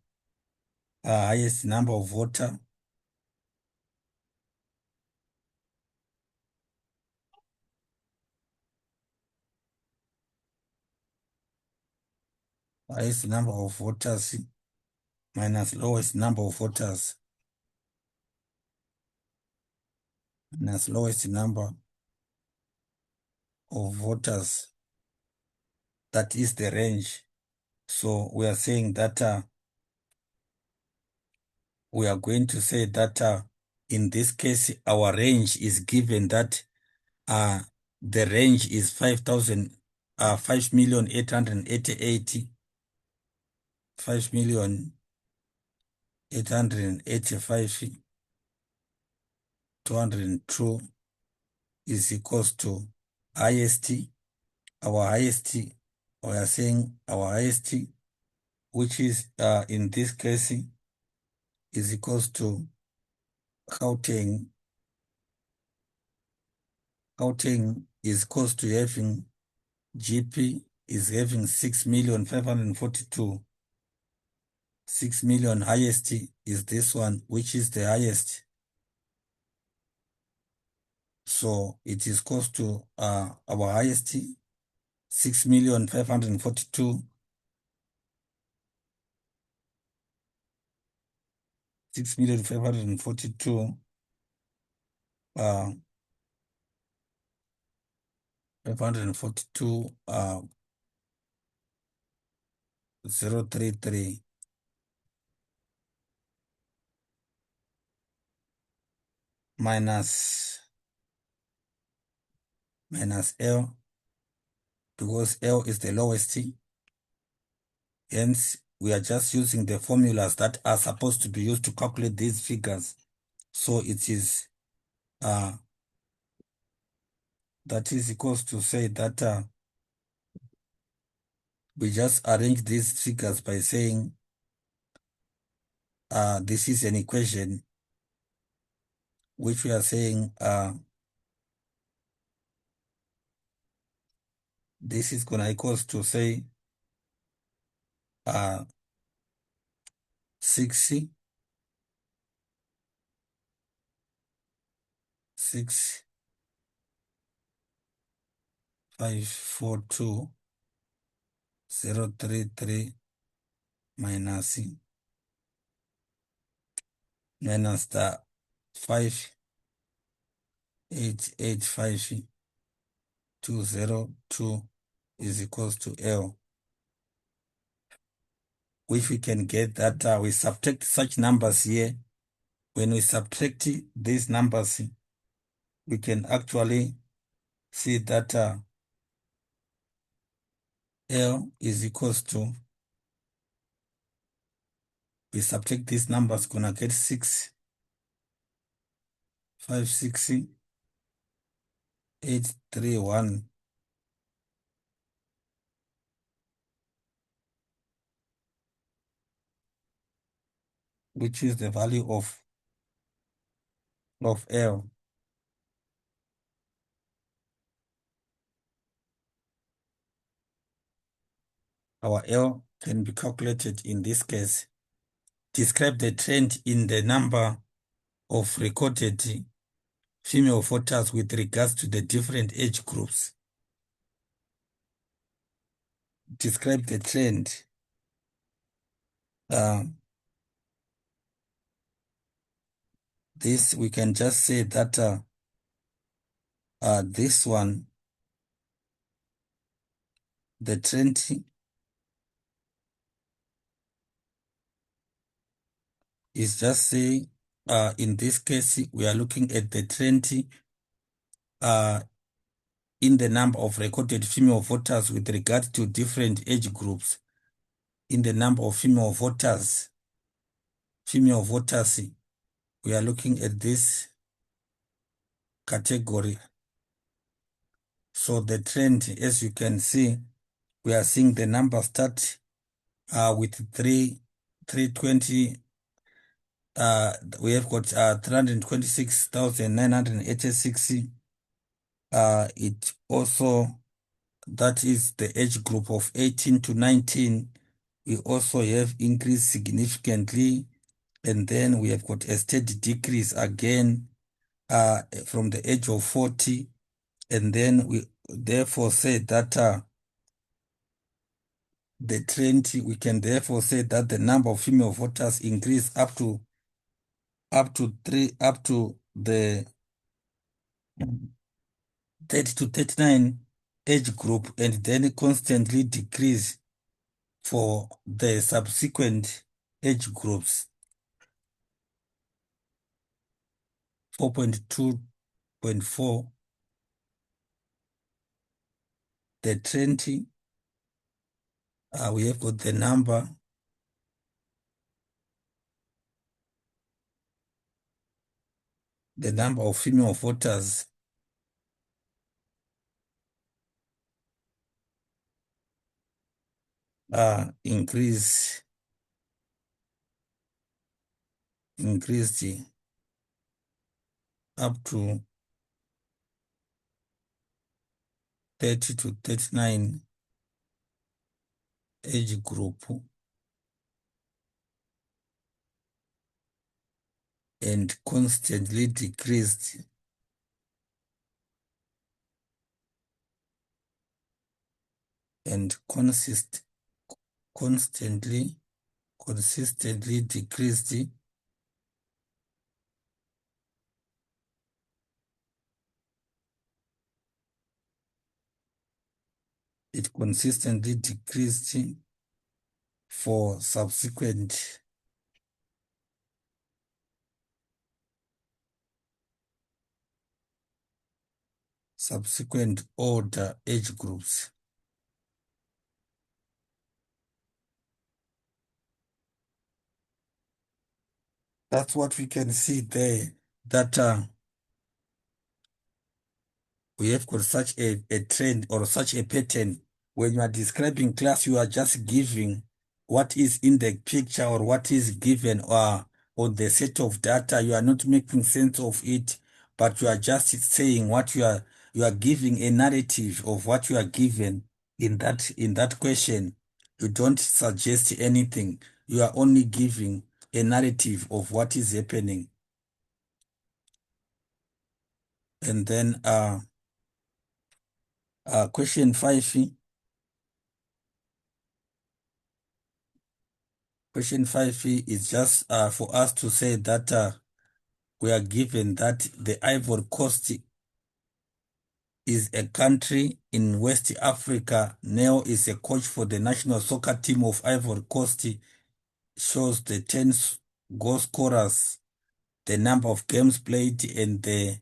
highest number of voter highest number of voters minus lowest number of voters minus lowest number of voters. That is the range. So we are saying that we are going to say that in this case our range is given that the range is 5,888 5,885 202 is equals to highest. Our highest, we are saying our highest, which is in this case is equals to Gauteng. Gauteng is equals to having GP is having 6,542,000. 6 million highest is this one, which is the highest. So it is close to our highest 6,542,000. 6,542,000 542 033 minus L, because L is the lowest. Hence, we are just using the formulas that are supposed to be used to calculate these figures. So it is that is equals to say that we just arrange these figures by saying this is an equation which we are saying this is gonna equals to say 6, 6, 5, 4, 2, 0, 3, 3 minus the 5, 8, 8, 5, 2, 0, 2 is equals to L, which we can get that we subtract such numbers here. When we subtract these numbers, we can actually see that L is equals to, we subtract these numbers, gonna get 6, 5, 6, 8, 3, 1. Which is the value of L. Our L can be calculated in this case. Describe the trend in the number of recorded female voters with regards to the different age groups. Describe the trend. This, we can just say that this one, the trend is just say, in this case, we are looking at the trend in the number of recorded female voters with regard to different age groups. In the number of female voters, we are looking at this category. So the trend, as you can see, we are seeing the number start with 320. We have got 326,986. It also, that is the age group of 18 to 19. We also have increased significantly, and then we have got a steady decrease again from the age of 40, and then we therefore say that the trend, we can therefore say that the number of female voters increased up to the 30 to 39 age group, and then constantly decrease for the subsequent age groups. 4.2.4, the trend, we have got the number of female voters increased up to 30 to 39 age group, and constantly decreased and consistently decreased it consistently decreased for subsequent older age groups. That's what we can see there, that we have got such a trend or such a pattern. When you are describing class, you are just giving what is in the picture or what is given on the set of data. You are not making sense of it, but you are just saying what you are giving a narrative of what you are given in that question. You don't suggest anything. You are only giving a narrative of what is happening. And then question 5. Question 5 is just for us to say that we are given that the Ivory Coast is a country in West Africa. Neo is a coach for the national soccer team of Ivory Coast. Shows the 10 goal scorers, the number of games played, and the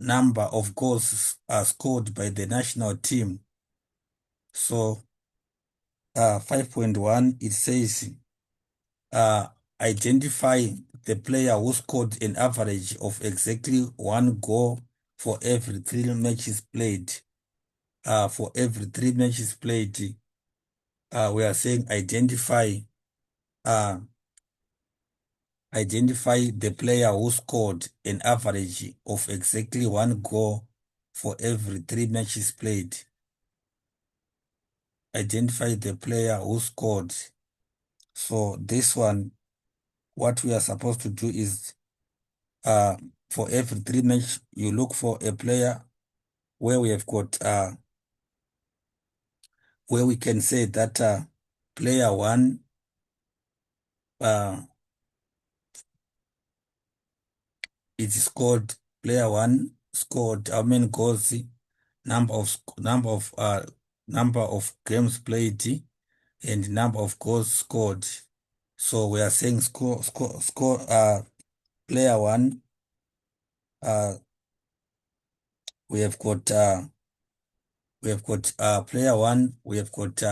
number of goals scored by the national team. So 5.1, it says identify the player who scored an average of exactly 1 goal for every 3 matches played. For every 3 matches played, we are saying uh, identify the player who scored an average of exactly 1 goal for every 3 matches played. Identify the player who scored. So this one, what we are supposed to do is for every 3 match, you look for a player where we have got where we can say that player one it is scored. Player one scored how many goals, number of games played, and number of goals scored. So we are saying score player one. We have got player one. We have got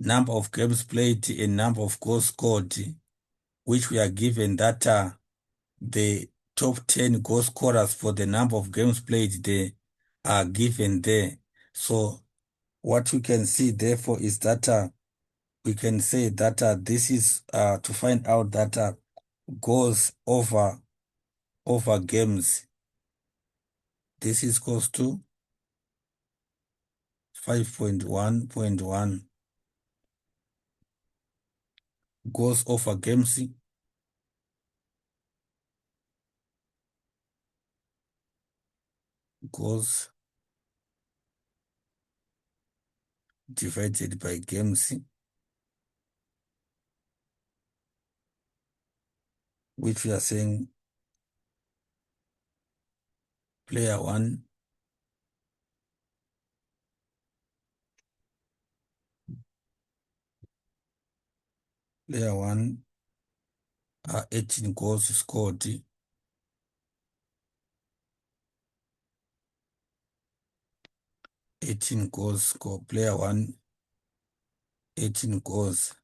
number of games played and number of goals scored, which we are given that the top 10 goal scorers for the number of games played, they are given there. So what we can see therefore is that we can say that this is to find out that goals over games. This is equals to 5.1.1 goals over games, goals divided by games, which we are saying player one player one 18 goals scored, 18 goals scored, player one 18 goals,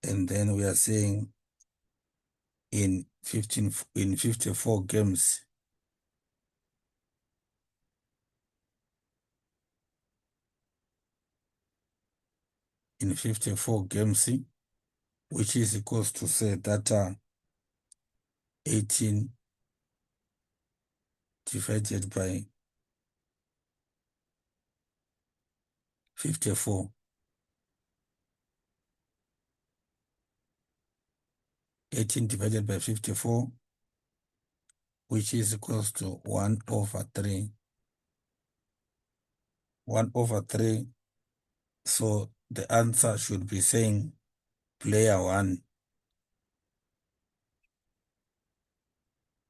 and then we are saying in 54 games, in 54 games, which is equals to say that 18 divided by 54. 18 divided by 54, which is equals to 1/3. 1/3. So the answer should be saying player one.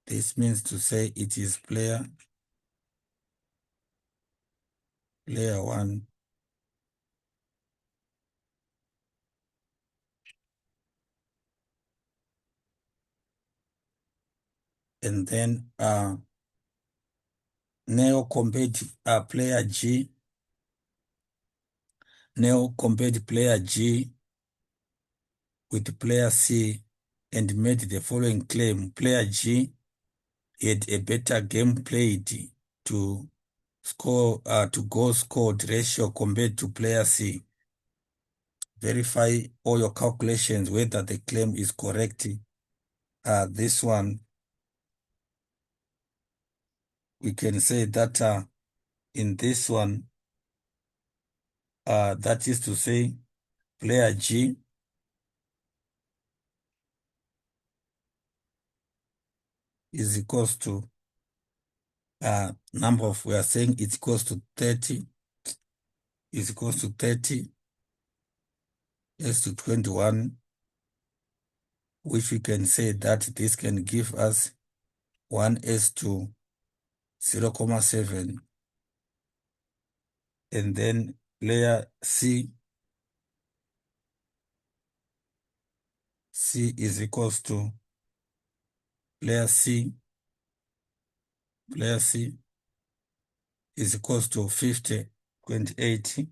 This means to say it is player one. And then Neo compared player G. Neo compared player G with player C and made the following claim. Player G had a better game played to score to goal scored ratio compared to player C. Verify all your calculations whether the claim is correct. This one, we can say that in this one, that is to say player G is equals to number of, we are saying it's equals to 30, is equals to 30 s to 21, which we can say that this can give us 1 s to 0.7, and then layer C is equals to layer C is equals to 50.80,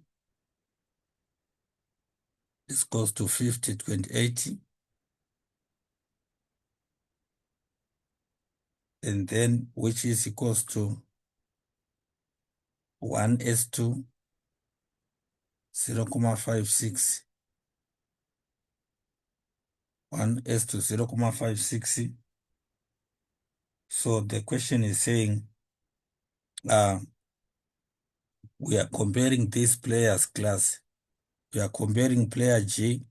is equals to 50.80, and then which is equals to 1 s to 0.56, 1 s to 0.56. So the question is saying we are comparing these players class. We are comparing player G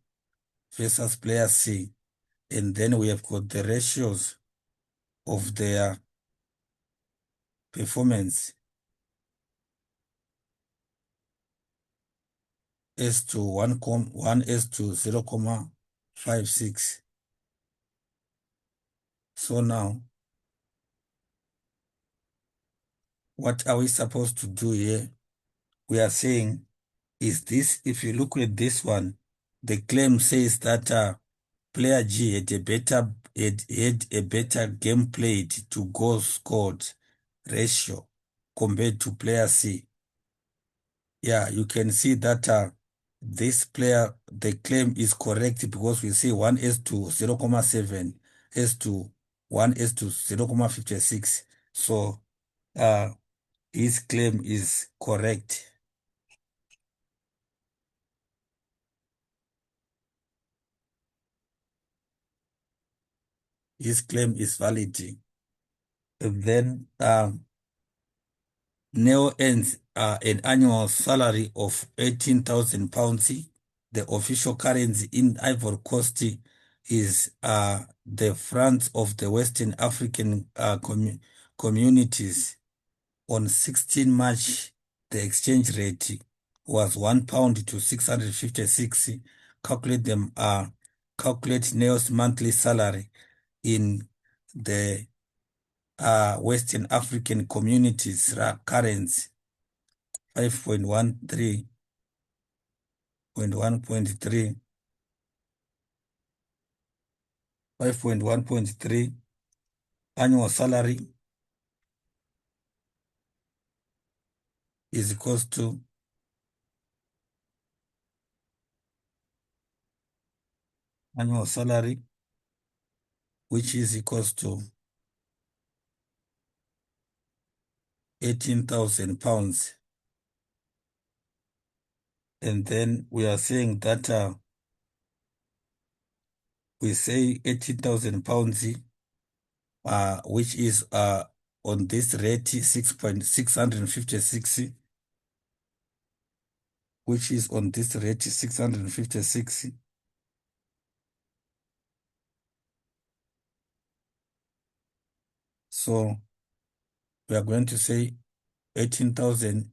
versus player C, and then we have got the ratios of their performance s to 1 s to 0.56. So now, what are we supposed to do here? We are saying, is this, if you look at this one, the claim says that player G had a better game played to goals scored ratio compared to player C. Yeah, you can see that this player, the claim is correct because we see 1 s to 0.7, s to 1 s to 0.56. So his claim is correct. His claim is valid. And then Neo earns an annual salary of £18,000. The official currency in Ivory Coast is the francs of the Western African communities. On 16 March, the exchange rate was £1 to 656. Calculate them. Calculate Neo's monthly salary in the Western African communities currency 5.13.1.3 5.1.3 annual salary is equals to annual salary, which is equals to £18,000. And then we are saying that we say £18,000, which is on this rate 6.656, which is on this rate 656. So we are going to say 18,000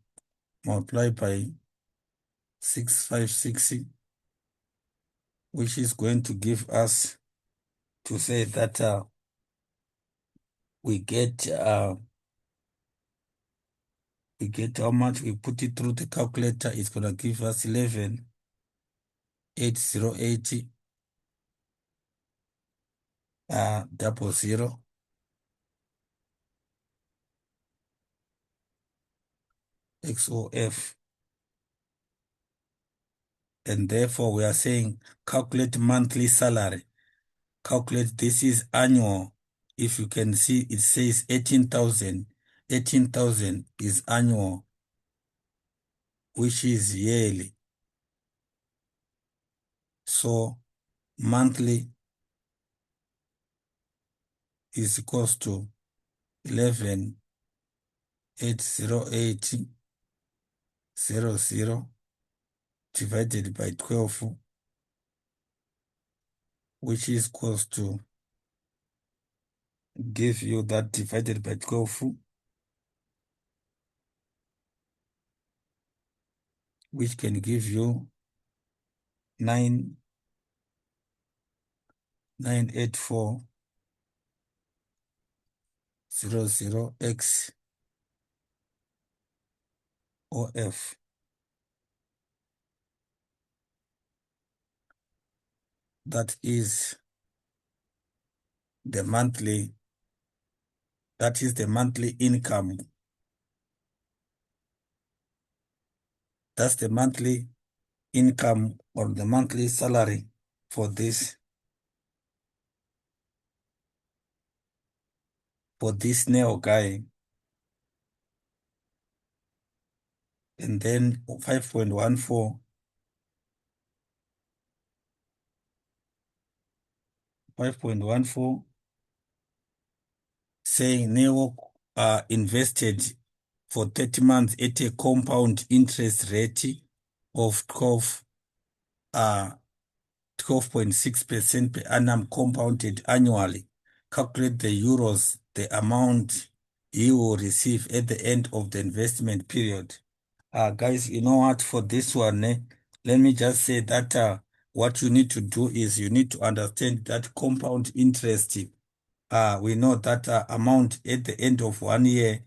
multiplied by 656, which is going to give us, to say that we get how much. We put it through the calculator, it's going to give us 11,808 00 XOF. And therefore we are saying calculate monthly salary. Calculate, this is annual. If you can see, it says 18,000. 18,000 is annual, which is yearly. So monthly is equals to 11,808 00 divided by 12, which is equals to give you that divided by 12, which can give you 98400 x OF. That is the monthly, income. That's the monthly income or the monthly salary for this neo guy. And then 5.14, 5.14 saying neo invested for 30 months at a compound interest rate of 12.6% per annum compounded annually. Calculate the euros, the amount he will receive at the end of the investment period. Guys, you know what, for this one, let me just say that what you need to do is you need to understand that compound interest. We know that amount at the end of 1 year,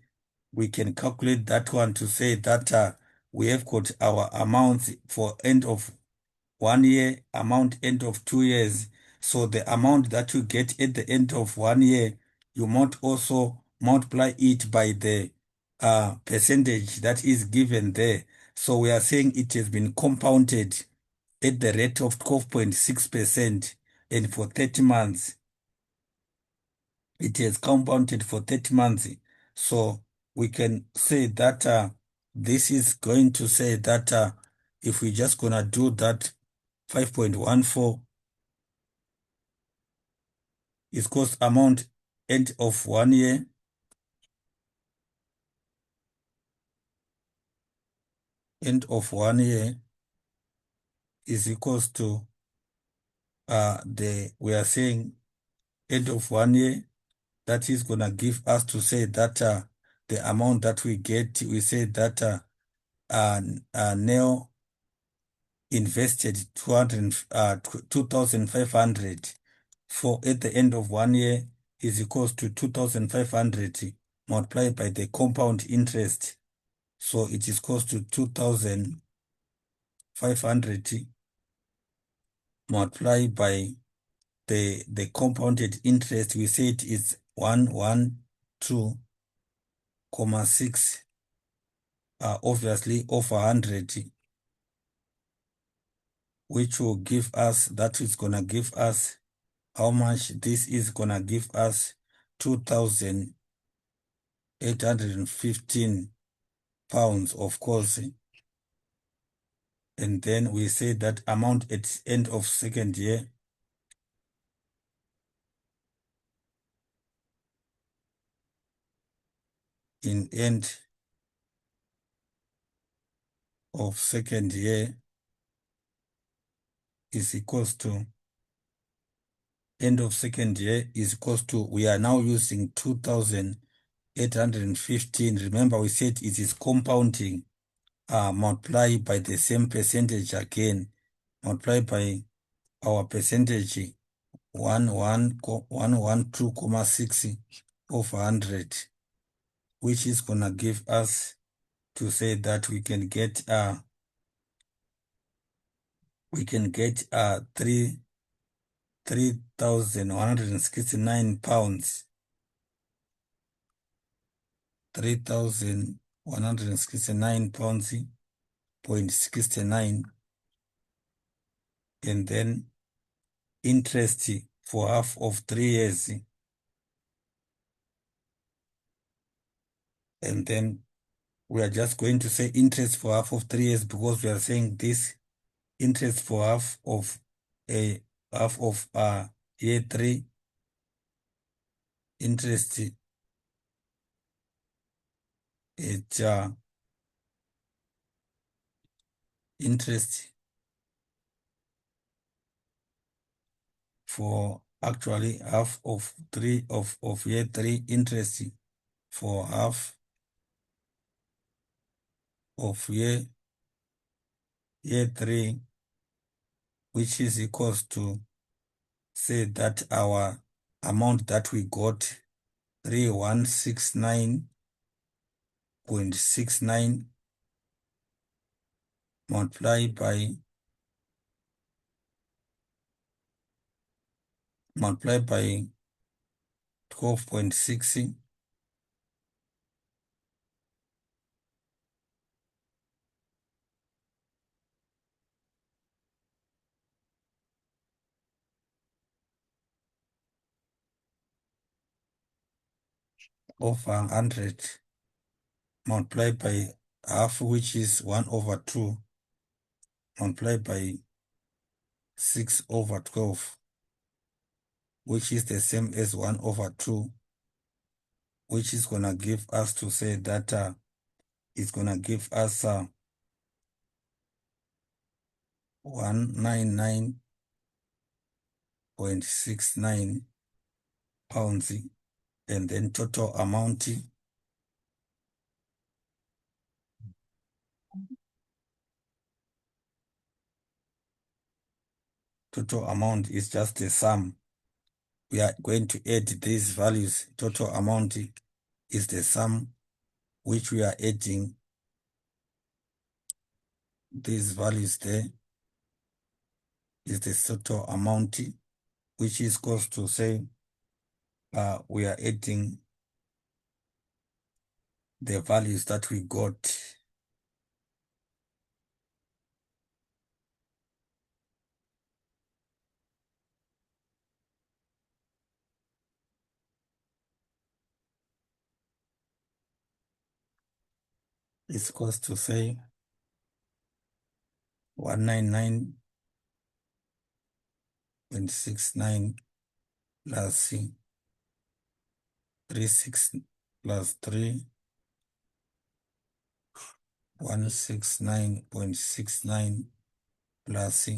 we can calculate that one to say that we have got our amounts for end of 1 year, amount end of 2 years. So the amount that you get at the end of 1 year, you might also multiply it by the percentage that is given there. So we are saying it has been compounded at the rate of 12.6%, and for 30 months, it has compounded for 30 months. So we can say that this is going to say that if we just gonna do that, 5.14 is cost amount end of 1 year, end of 1 year is equals to we are saying end of 1 year, that is gonna give us to say that the amount that we get, we say that Neo invested 2,500 for at the end of 1 year is equals to 2,500 multiplied by the compound interest. So it is equals to 2,500 multiplied by the compounded interest. We say it is 112.6 obviously over 100, which will give us, that is gonna give us how much? This is gonna give us 2,815 pounds, of course. And then we say that amount at end of second year in end of second year is equals to end of second year is equals to, we are now using 2,815. Remember, we said it is compounding, multiply by the same percentage again, multiply by our percentage 112.6 over 100, which is gonna give us to say that we can get 3,169 pounds, 3,169 pounds, 0.69, and then interest for half of 3 years. And then we are just going to say interest for half of 3 years because we are saying this interest for half of year 3, interest interest for actually half of year 3 interest for half of year 3, which is equals to say that our amount that we got 3169.69 multiplied by 12.6 over 100 multiplied by half, which is 1 over 2 multiplied by 6 over 12, which is the same as 1 over 2, which is going to give us to say that it's going to give us 199.69 pounds, and then total amount is just the sum. We are going to add these values. Total amount is the sum, which we are adding these values there is the total amount, which is equals to say we are adding the values that we got. It's equals to say 199.69 plus 36 plus 3, 169.69 plus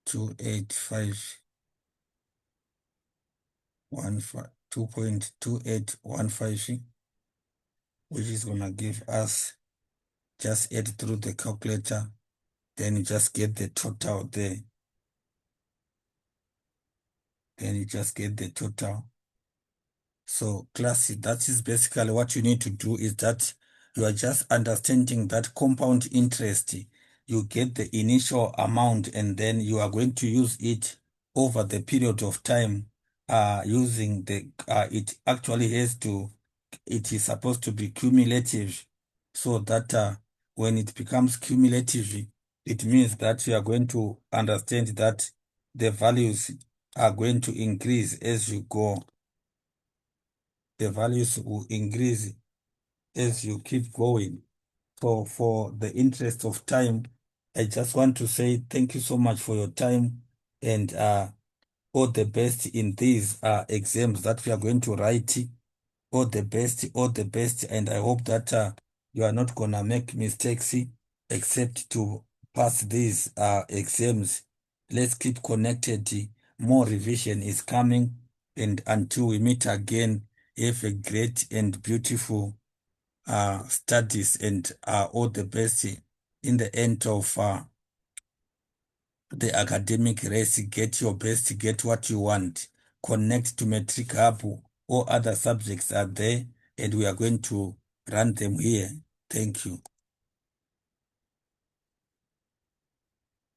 2.2815, which is going to give us, just add through the calculator, then you just get the total there. Then you just get the total. So class, that is basically what you need to do, is that you are just understanding that compound interest. You get the initial amount and then you are going to use it over the period of time using the, it actually it is supposed to be cumulative, so that when it becomes cumulative, it means that you are going to understand that the values are going to increase as you go. The values will increase as you keep going. So for the interest of time, I just want to say thank you so much for your time, and all the best in these exams that we are going to write. All the best, all the best. And I hope that you are not going to make mistakes except to pass these exams. Let's keep connected. More revision is coming. And until we meet again, have a great and beautiful studies, and all the best in the end of the academic race. Get your best, get what you want. Connect to Metric Hub. All other subjects are there, and we are going to run them here. Thank you.